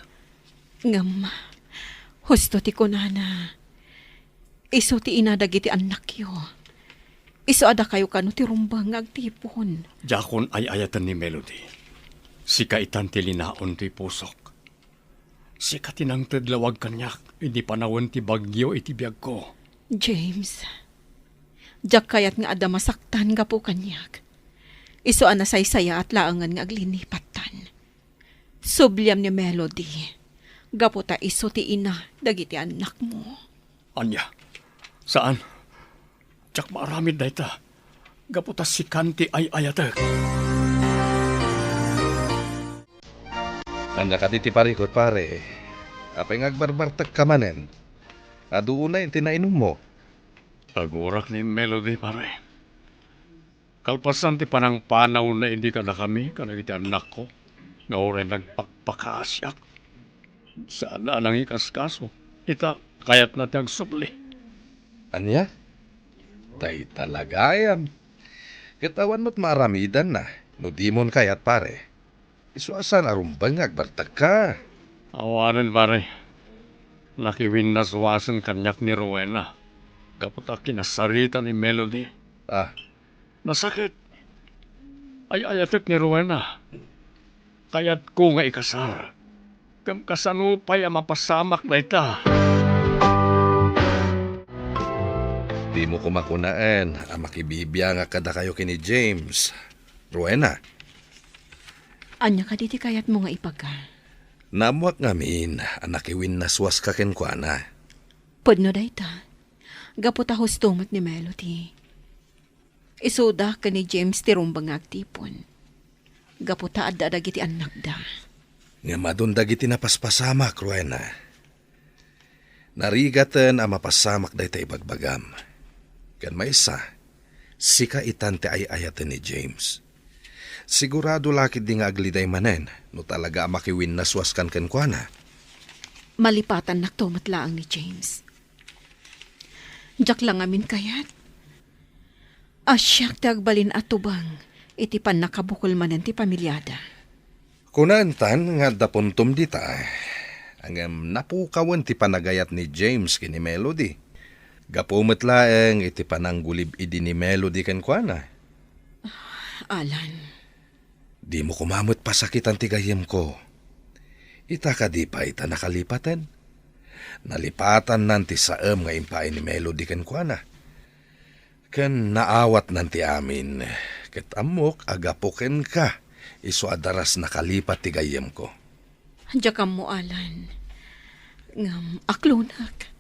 Ngam, husto ti kunana. Iso ti ina dagiti anak yo. Iso ada kayo kano ti rumbang nga agtipon. Jakon ay ayatan ni Melody. Sika itan ti linaon ti pusok. Sika tinang tedlawag kanyak. Hindi panawon ti bagyo iti biyag ko. James, jak kayat nga ada masaktan nga po kanyak. Iso anasaysaya at laangan nga aglinipatan. Subliam ni Melody. Gaputa iso ti ina dagiti anak mo. Anya, saan? Jak maaramid na ita. Gaputa si Kanti ay ayatek. Anya ka diti parikot pare. Apay ngagbarbartag ka manen. Aduuna yung tinainom mo. Agurak ni Melody, pare. Kalpasan ti panang panaw na hindi ka na kami, kanang iti anak ko. Nga oray nagpakpakaasyak. Saan na nang ikaskaso? Ita, kaya't natin subli. Anya? Tay talaga yan. Katawan mo't maramidan na. No di mon kayat pare. Isuasan arumbang agbartag ka. Awanan pare. Nakiwin na suwasan kanyak ni Rowena. Kapot kinasarita ni Melody. Ah, Nasakit. Ay ayatek ni Rowena. Kaya't ko nga ikasar. Kam kasanupay ang mapasamak na ita. di mo kumakunaan. Ang makibibya nga kada kayo kini James. Rowena, Anya ka diti kayat mo nga ipagka. namuak ngamin ang nakiwin na suwas ka kenkwana. Pudno dayta. Gaputa hustumot ni Melody. Isuda ka ni James ti rumbang agtipon. Gaputa adda dagiti anak da. Nga madundag iti napaspasamak, Rowena. Narigatan ang mapasamak day tay bagbagam. Kan may isa, sika itante ay ayatan ni James. Sigurado lakid di nga agliday manen, no talaga makiwin na suwaskan kenkwana. Malipatan naktumatlaang ni James. Jak lang amin kayat. Asyak tagbalin at tubang, iti pan nakabukol manen ti pamilyada. Kunantan nga dapuntom dita, ang napukawan ti panagayat ni James kini Melody. Gapumet laeng iti pananggulib idi ni Melody kenkwana. Alan, Di mo kumamot pasakitan ti gayem ko. Ita ka di pa ita nakalipatan. Nalipatan nanti saem nga impain ni Melody kenkwana. Ken naawat nanti amin. Ket amok agapuken ka. Isu adaras nakalipat ti gayem ko. jakam mo Alan. Ngam aklunak.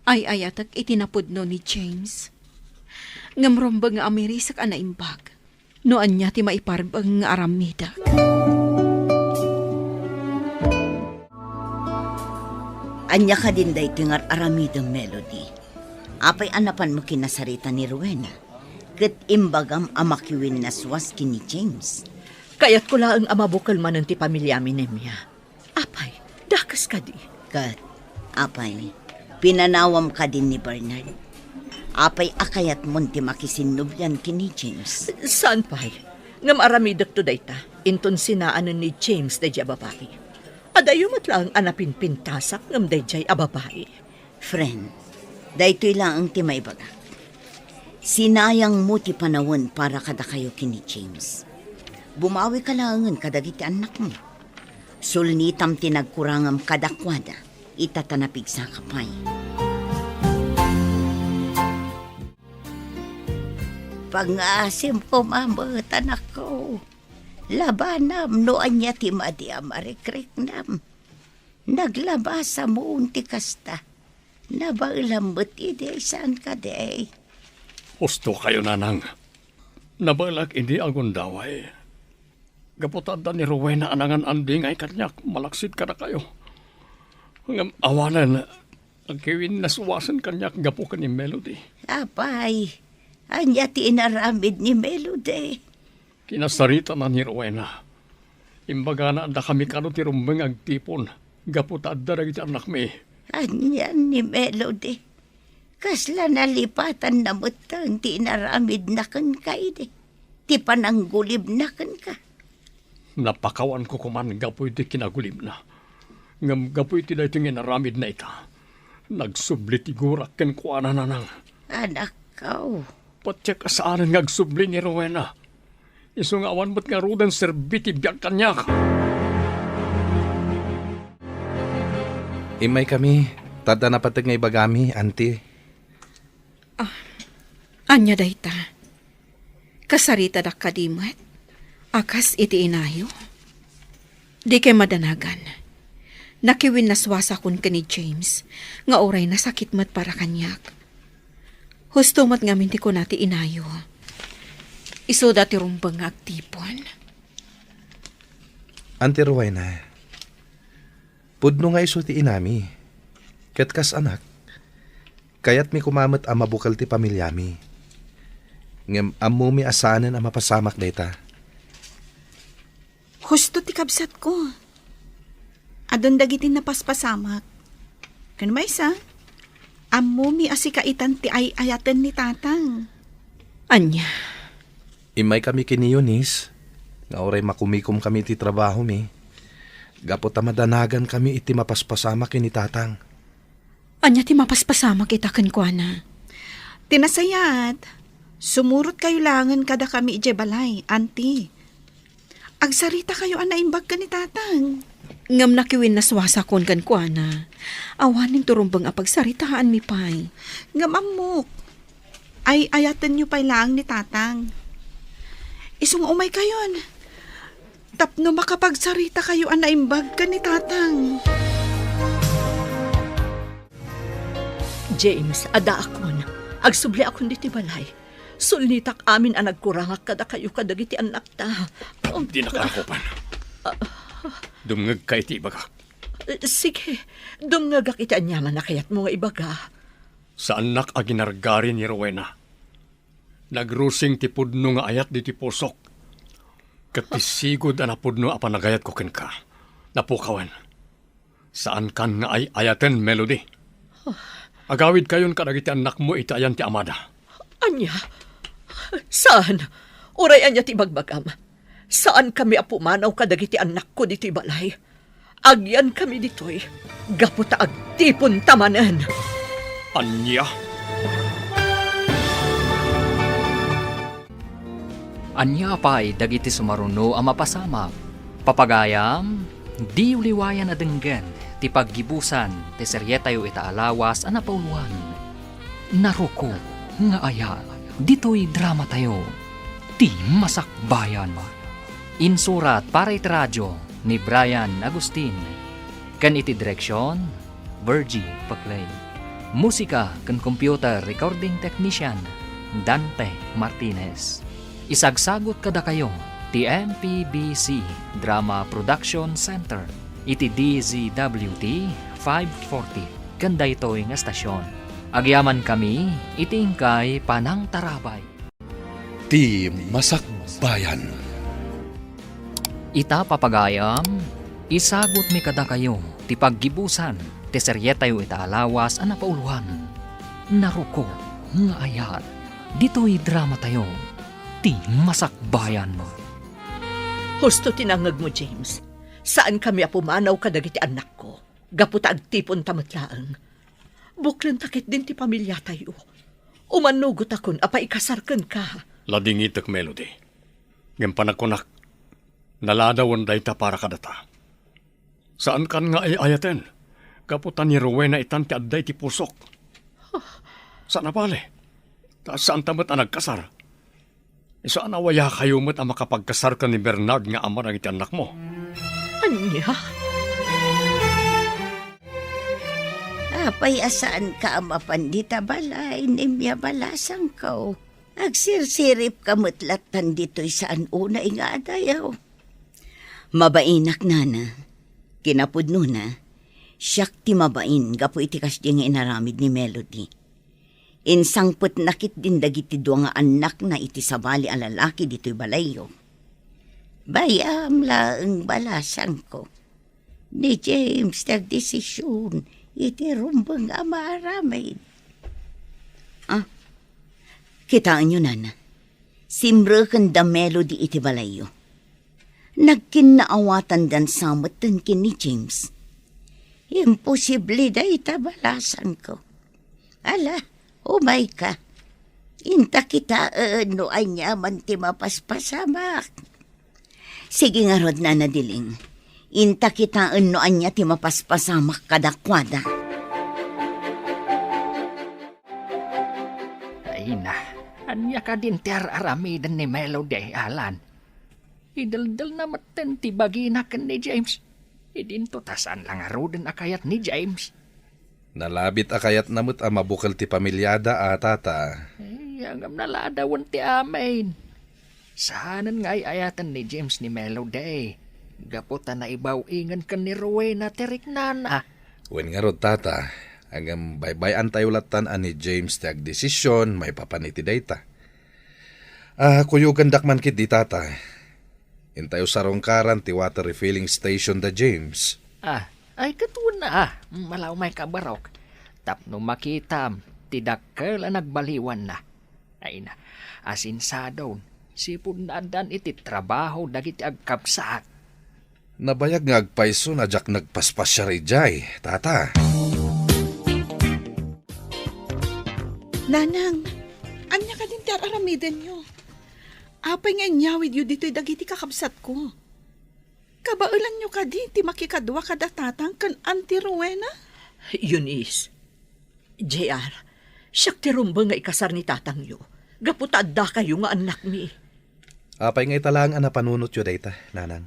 Ay ayatak itinapudno ni James. Ngam rombang nga amirisak ana imbag. Noan niya ti maiparbang nga aramidak. Anya ka din day tingar aramidang Melody. Apay anapan mo kinasarita ni Rowena. Kat imbagam amakiwin na swas kini James. Kaya't ko laang amabukal man ti pamilyami niya. Apay, dakas ka di. Kat, apay, pinanawam ka din ni Bernard. Apay akayat mo ti makisinubyan kini James. Saan pay? Ngam aramidak to dayta. Inton sinaanan ni James dayjay babae. Adayo matlang anapin pintasak ngam dayjay ababae. Friend, daytoy lang ang ti maibaga. Sinayang mo ti panawon para kada kayo kini James. Bumawi ka langan kadagiti anak mo. Sulnitam tinagkurangam kadakwada, itatanapig sa kapay. Pangasim ko mamot anak ko. Labanam no anya ti madi amarikrik nam. Naglabasa mo unti kasta. Nabailambot ide saan ka day. Husto kayo nanang. Nabalak hindi agon daway. Gaputada ni Rowena anangan anding ay kanyak malaksit ka na kayo. Ngam awanan, ang kiwin nasuwasan kanyak gapo ka ni Melody. Apay, anya ti inaramid ni Melody. Kinasarita na ni Rowena. Imbaga na anda kami kano ti rumbeng agtipon. Gaputada na kita anak mi. Anyan ni Melody. Kasla nalipatan na mutang ti inaramid na kan kaide. Ti pananggulib na kan ka. Napakawan ko kuman gapoy ti kinagulim na. Ngam gapoy ti dayto nga naramid na ita. Nagsubli ti gurak ken kuana nanang. Anak ko. Patsyak asaanan ngagsubli ni Rowena. Isu nga awan ba't nga rudan serbiti biyak kanyak. Imay kami, tada na patag nga ibagami, auntie. Anya dayta. Kasarita dak kadimat. Akas iti inayo. Di kay madanagan. Nakiwin naswasa kun ka ni James. Nga oray nasakit mat para kanyak. Husto mat nga minti ko nati inayo. Iso dati rumbang nga agtipon. Auntie Rowena, pudno nga iso ti inami. Ket kas anak, kayat mi kumamot ang mabukal ti pamilyami. Ngem ammo mi asanan ang mapasamak dayta. Husto ti kabsat ko. Adon dagiti napaspasamak. Kan may isa, amo mi asikaitan ti ay ayaten ni tatang. Anya, Imay kami kini Yunis. Nga oray makumikom kami ti trabaho mi. Gapot madanagan kami iti mapaspasama kini tatang. anya ti mapaspasama kita kenkwana. Tinasayat, sumurot kayo langan kada kami ije balay, auntie. Agsarita kayo anaimbag ka ni tatang. Ngam nakiwin na swasakon kenkwana. Awanin turumbang apagsaritaan mi pay. Ngamamok. Ay ayaten nyo pa'y lang ni tatang. Isung umay kayon. Tapno makapagsarita kayo anaimbag ka ni tatang. James, ada akon. Agsubli akon diti balay. Sulnitak amin ang nagkurangak kada kayo kadagiti anak ta. Di nakarakopan. Dumngag ka iti ibaga. Sige, dumngagak iti anyaman na kayat mo nga ibaga. Sa anak a ginargari ni Rowena. Nagrusing ti pudno nga ayat di ti pusok. Katisigod a napudno a panagayat ko ken ka. Napukawan. Saan kan nga ay ayaten, Melody? Agawid kayon kadagiti anak mo itayan ti amada. Anya? Saan? Uray anya ti bagbagam. Saan kami apumanaw kadagiti anak ko dito'y balay? Agyan kami dito'y. Gaputa agtipon tamanan. Anya? Anya pa'y dagiti sumaruno ang mapasamak. Papagayam, di uliwayan na denggan, ti paggibusan, ti seryetayo itaalawas ang napauluan. Naruko, nga aya, dito'y drama tayo, ti masakbayan. Insurat para iti radyo ni Brian Agustin. Kan iti direksyon, Virgie Paclay. Musika kan computer recording technician, Dante Martinez. Isagsagot kada kayo, ti MPBC Drama Production Center, iti DZWT 540, kanda ito'y nga stasyon. Agyaman kami, itingkay panang tarabay. Ti Masakbayan. Ita papagayam, isagot mi kada kayo, ti paggibusan, ti seryetayo itaalawas ang napauluan. Naruko, nga ayat, dito'y drama tayo, ti masakbayan mo. Husto tinangag mo, James. Saan kami apumanaw kadagiti anak ko? Gaputa agtipon tamatlaang. Buklan takit din ti pamilya tayo. Umanugot akon, apay kasarkan ka. Lading itak, Melody. Ngayon panakunak, naladawan day ta para kadata. Saan kan nga ay ayaten? Kaputan ni Rowena itan ti adday ti pusok. Saan na pale? Saan tamat ang nagkasar? Saan awaya kayo mo't ang makapagkasar ka ni Bernard nga ama ng iti anak mo? Anya? Apay asaan ka ama pandita balay, nimya balasang ko. Agsirsirip kamutlat pandito'y saan una nga adayaw. Mabainak nana, kinapudno na, siyak ti mabain, gapo iti kasdi nga inaramid ni Melody. Insangput nakit din dagiti dua nga anak na iti sabali a lalaki dito'y balayo. Bayam laeng balasang ko. Ni James nagdesisyon iti rumbang amaramid. Kitaan nyo, nana. Simrekan da Melody iti balayo. Nagkinaawatan dan samatan kin ni James. Imposible da itabalasan ko. Ala, umay ka. Inta kita no anya man ti mapaspasamak. Sige nga rod na nadiling. Inta kita no anya ti mapaspasamak kadakwada. Ay na, anya ka din ti aramidan ni Melody, Alan. Idaldal na maten ti baginakan ni James. Idinto tasan lang arudan akayat ni James. Nalabit akayat namut ang mabukal ti pamilyada tata. Ay, ang naladawan ti amin. Saanan nga ay ayatan ni James ni Melody. Gaputan na ibaw ingan ka ni Rowena teriknana. Wen nga rod tata, hanggang baybayan tayo latan ni James ti agdesisyon, may papaniti dayta. Kuyugan dakman kit di tata. Intayo sarongkaran ti water refilling station da James. Ay katuna, malaw may kabarok. Tapno makitam, tidakkel ang nagbaliwan na. Ay na, asinsado, sipon na dan iti trabaho dagiti agkapsaak. Nabayag nga agpaiso na jak nagpaspas siya rijay, tata. Nanang, anya ka din tiar aramiden nyo. Apay nga nyawid yu dito'y dagiti kakabsat ko. Kabaulan nyo ka di, ti makikadwa kada tatang kan Auntie Rowena? Eunice, JR, siyak ti rumbang nga ikasar ni tatang yo. Gaputadda kayo nga anak mi. Apay nga italang ang napanunot yu dayta, nanang.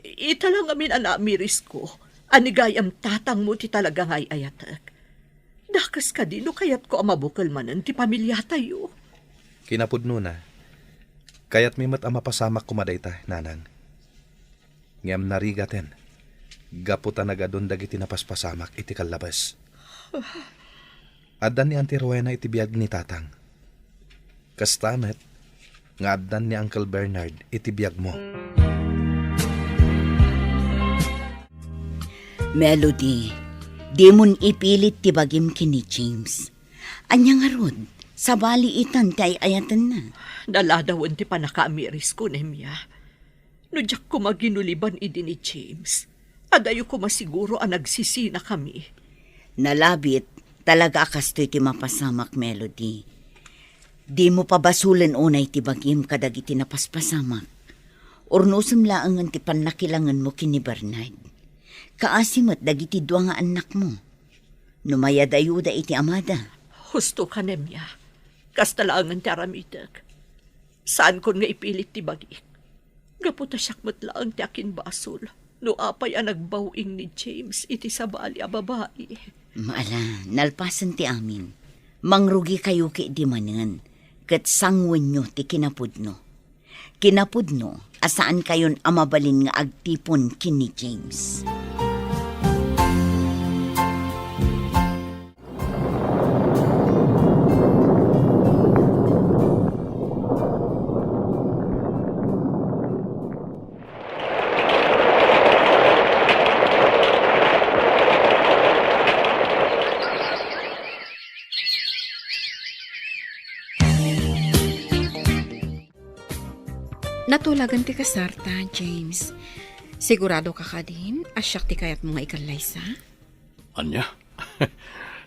Ita lang amin ana miris ko. Anigayam tatang mo ti talaga ngay ayatak. Dakas ka di no kayat ko amabukal manan ti pamilya tayo. Kinapudno na. Kaya't may mat mapasamak kumadayta, nanang. Ngam narigaten. Gaputa nagadon dagiti napaspasamak iti kalabas. Addan ni Auntie Rowena iti biyag ni tatang. Kastamet, nga addan ni Uncle Bernard iti biyag mo. Melody, di mon ipilit ti bagim kini James. Anya nga rod, sa baliitan kay ayatan na. Naladawan ti panakaamiris ko, Nemya. No diyak ko maginuliban idi ni James. Adayo ko masiguro ang nagsisina kami. Nalabit, talaga akastoy ti mapasamak, Melody. Di mo pa basulen unay ti bagim kadag iti napaspasamak. Ornosem laang ti panakilangan mo kini Bernard. Kaasimat dagiti dua nga anak mo. Numaya dayuda iti amada. Husto ka, Nemya. Kastalangan ti aramidag. Saan kon nga ipilit ti bagi? Gaputa siyak matlaang ti akin basol. No apay ang nagbawing ni James iti sabali a babae. Maala, nalpasan ti amin. Mangrugi kayo ki di manan. Kat sangwen nyo ti kinapudno. Kinapudno, asaan kayon amabalin nga agtipon kini James. Natulagan ti kasarta, James. Sigurado ka ka din, asyak ti kayat mo nga ikalaysa? Anya?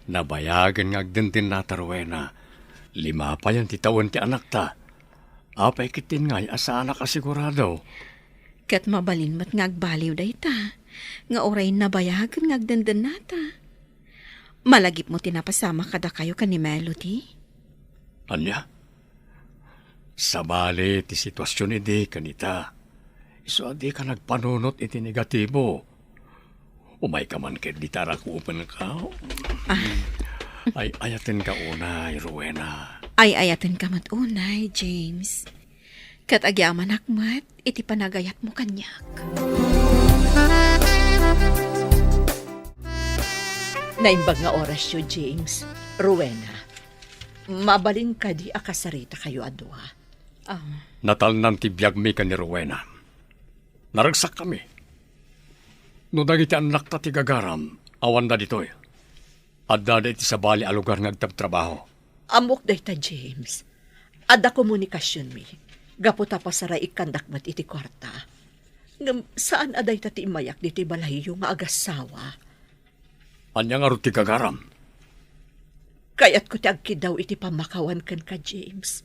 Nabayagan nga agdintin na Rowena. 5 pa yan ti taon ti anak ta. Apay kitin ngay asa anak asigurado. Kat mabalin mat nga agbaliw day ta. Nga oray nabayagan nga agdandan nata. Malagip mo tinapasama kada kayo ka ni Melody? Anya? Sabali ti sitwasyon iti kanita. Iso adi ka nagpanunot iti negatibo. Umay ka man ket di tarakupan ka. Ay ayaten ka unay, Rowena. Ay ayaten ka mat unay, James. Kat agyaman akmat, iti panagayat mo kanyak. Naimbag nga oras yo, James. Rowena, mabalin ka di akasarita kayo adwa. Natal ng tibiyag mi ka ni Rowena. Naragsak kami. No dagiti anak ta ti gagaram, awan da ditoy. Adda da iti sa bali a lugar nga agtabtrabaho. Amok day ta, James. Adda komunikasyon mi. Gaputa pa saray ikandakmat iti kwarta. Ngam saan aday ta ti imayak diti balahiyo nga agasawa? Anya nga ro ti gagaram. Kayat ko ti agkidaw iti pamakawan kan ka, James.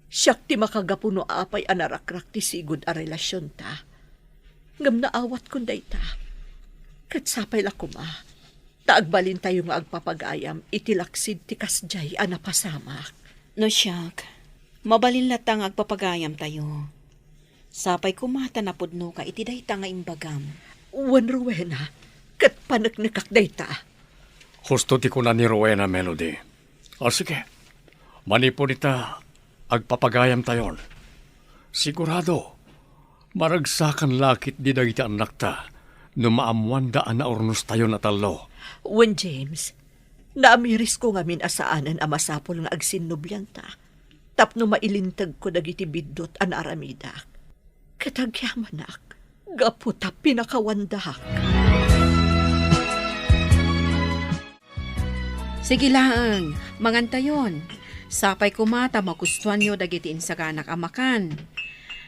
Siyak ti makagapuno apay anarakrak ti sigud a relasyon ta. Ngam naawat kun day ta. Kat sapay lakuma. Taagbalin tayo nga agpapagayam itilaksid ti kasjay a napasamak. No siyak, mabalin latang agpapagayam tayo. Sapay kumata na pudno ka iti day ta nga imbagam. Wan Rowena, kat panaknakak day ta. Husto ti kuna ni Rowena, Melody. O sige, manipon ita agpapagayam tayon. Sigurado, maragsakan lakit di dagiti anak ta no maamuan daan na ornos tayo na talo. Wan James, naamiris ko nga min asaanan a masapol nga agsinubyan ta. Tapno mailintag ko dagiti bidot an aramidak. Katagyaman ak, gaputa pinakawandak. Sige lang, mangantayon. Sapay kumata magustuhan nyo dagiti insaganak amakan.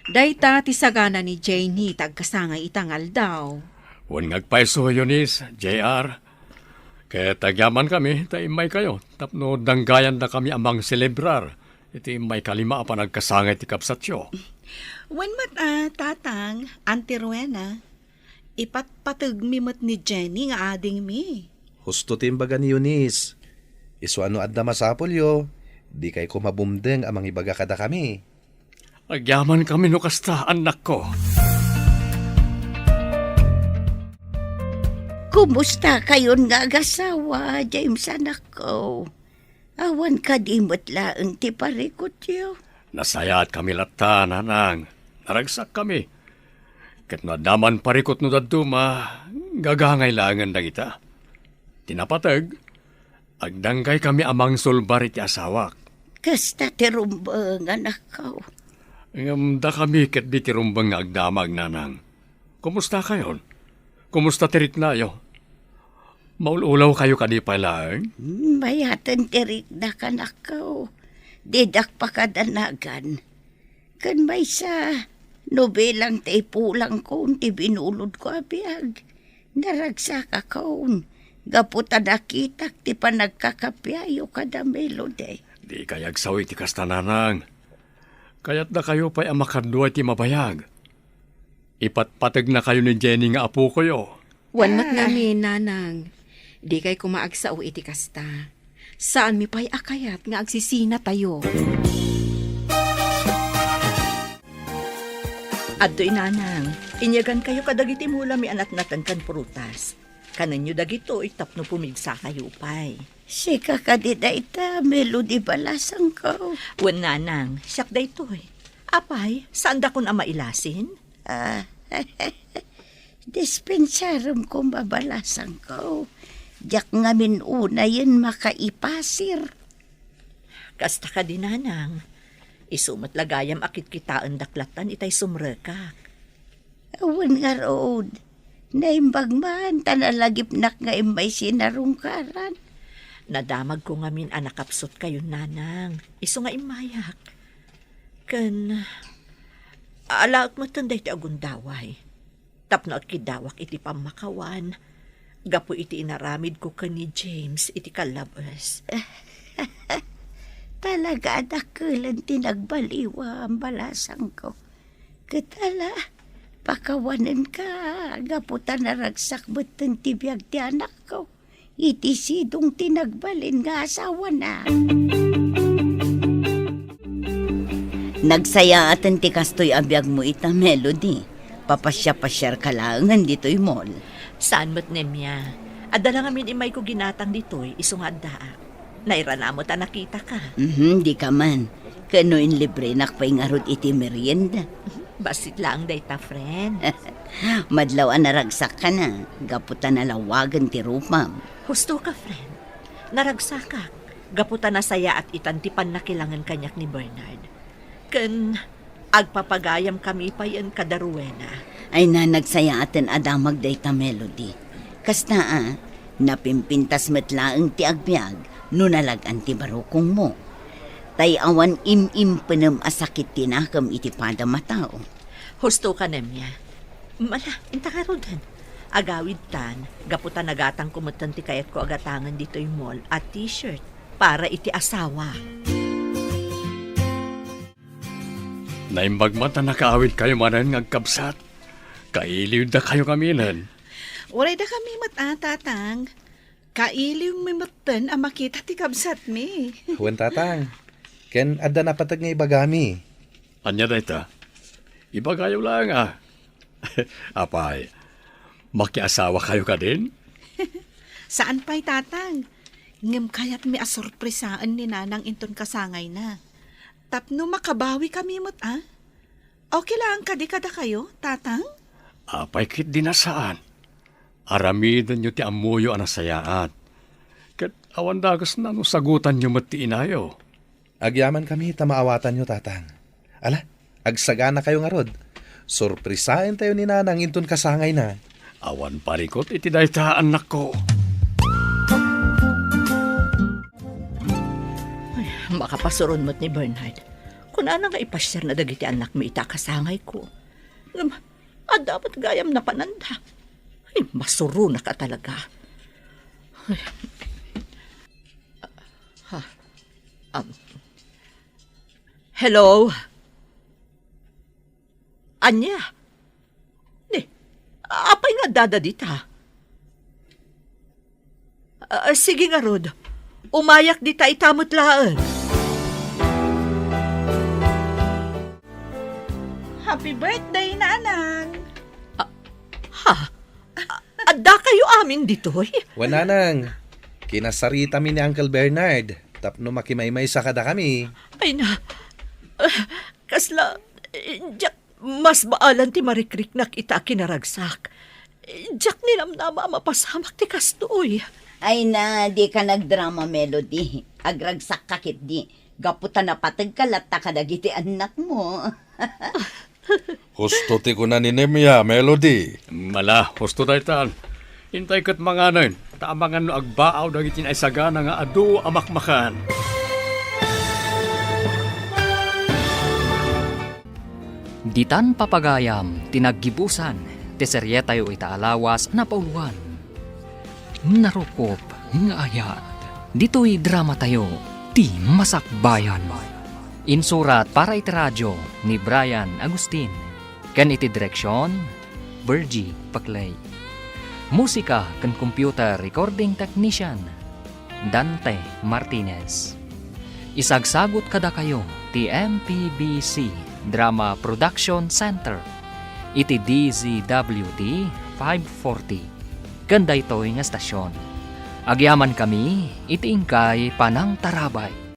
Dayta ti sagana ni Janie tagkasangay itangal daw. Huwag ngagpaiso yun JR. Kaya tagyaman kami, taimay kayo. Tapno danggayan na kami amang celebrar. Iti may kalima pa nagkasangay ti kapsatyo. When tatang, Auntie Rowena, ipatpatag mimot ni Jenny nga ading mi. Husto timbaga ni Eunice. Isu ano adda masapol yo. Di kay kumabumdeng amang ibaga kada kami. Agyaman kami no kasta, anak ko. Kumusta kayon nga agasawa, James anak ko? Awan ka di matlaang ti parikot yo. Nasayat kami lata, nanang. Naragsak kami. Kat nadaman parikot no daduma, gagangay langan na kita. Tinapatag, agdanggay kami amang sulbar iti asawak. Kasta ti rumbang anak ko. Ngamda kami kat di tirumbang nga agdamag, nanang. Kumusta kayon? Kumusta tirik na yo? Maululaw kayo kanipay lang? Mayatan tirik na kanak ko. Didak pa kadanagan. Kan may sa nobelang ti pulang ko ti binulod ko abiyag. Naragsak akaon. Gaputa nakitak ti panagkakapyayo kada melody. Di kayag sawi ti kastananang. Kaya't na kayo pa'y amakadwa ti mabayag. Ipatpatag na kayo ni Jenny nga apo ko yo. Wanmat namin, nanang. Di kay kumaagsa o iti kasta. Saan mi pa'y akayat nga agsisina tayo? Adto'y nanang, inyagan kayo kadagiti mula mi anak natan kan prutas. Kanan nyo dagito itapno pumigsa kayo pay. Sika ka di da ita, melody balasang ko. Wen nanang, siyak da ito'y. Apay, saan da kun ama ilasin? Dispensarum ko mabalasang ko. Diyak nga una yun makaipasir. Kasta ka din nanang. Isumat lagayam akit kitaan daklatan itay sumrekak. Awan nga road. Naimbag man, tanalagip nak nga imay sinarungkaran. Nadamag ko nga min anakapsot kayo nanang. Iso nga imayak. Kan, alaot mo tanday ti agundaway. Tapno at kidawak iti pamakawan. Gapo iti inaramid ko ka ni James iti kalabas. Talaga adakulan tinagbaliwa ang balasang ko. Katala, pakawanan ka. Gaputa naragsak beton tibiyag ti anak ko. Iti sidong tinagbalin nga asawa na. Nagsaya atan ti kastoy abiyag mo ita melody. Papasya-pasyar ka lang dito'y mall. Saan mo't nemya? Adala nga min imay ko ginatang dito'y isong adda. Nairana mo ta nakita ka. Di ka man. Kanoin libre nakpay nga rod iti merienda. Basit lang dayta, friend. Madlaw naragsak ka na. Gaputa na lawagan ti rupam. Husto ka, friend. Naragsak ka. Gaputa na saya at itantipan na kilangan kanyak ni Bernard. Ken, agpapagayam kami pa yan kadaruwena. Ay na nagsaya atin adamag dayta melody. Kasta napimpintas matlaang ti agbyag, nunalagan ti barukong mo. Tay awan im-impenem asakit tinakam iti pada matao. Husto ka nemya. Mala, intakarodan. Agawid tan, gaputan nagatang kumutan ti kayat ko agatangan dito yung mall at t-shirt para iti asawa. Naimbag mata nakaawid kayo manan ngagkabsat. Kailiw da kayo kaminan. Uray da kami tatang. Kailiw mi matan ang makita ti kabsat mi. Huwag tatang. Ken adda na patag nga ibagami. Anya da ita? Ibagayo lang Apay, makiasawa kayo ka din? Saan pa'y tatang? Ngem kaya't mi asorpresaan ni nanang inton kasangay na. Tapno makabawi kami Okay lang kadikada kayo, tatang? Apay kit dinasaan. Aramidan nyo ti amuyo anasayaat. Kat awan dagas na no sagutan nyo mati inayo. Agyaman kami tamaawatan nyo tatang. Ala, agsagana kayo nga rod. Sorpresahin tayo ni nanang inton kasangay na. Awan parikot iti dayta anak ko. makapasuron mo't ni Bernard. Kung ano nga ipashare na dagiti anak mi ita kasangay ko. Dapat gayam na pananda. Ay, masuro na ka talaga. Ay. Hello? Anya? Apay nga dada dita? Sige nga, Rod. Umayak dita itamot laan. Happy birthday, Nanang! Adda kayo amin dito eh. Wananang, kinasarita mi ni Uncle Bernard. Tapno makimaymay sa kada kami. Ay na. Kasla, Jack, mas baalan ti marikrik na kita kinaragsak. Jack nilamnama mapasamak ti kastoy. Ay na, di ka nagdrama, Melody. Agragsak kakit di. Gaputan na patag kalata ka dagiti anak mo. Husto ti ko na ni Nemya, Melody. Mala, husto dahi tan. Intay kat mga nun. Taamangan no agbaaw dagitin ay sagana nga adu amakmakan. Ditan papagayam, tinaggibusan, ti seryeta yu itaalawas na pauluan. Narukop, nga ayat. Dito'y drama tayo, ti Masakbayan. Insurat para iti radyo ni Brian Agustin. Kan iti direksyon, Bergie Paclay. Musika kan computer recording technician, Dante Martinez. Isagsagot kada kayo ti MPBC Drama Production Center. Iti DZWD 540. Ganda ito'y nga stasyon. Agyaman kami, iti ingkay Panang Tarabay.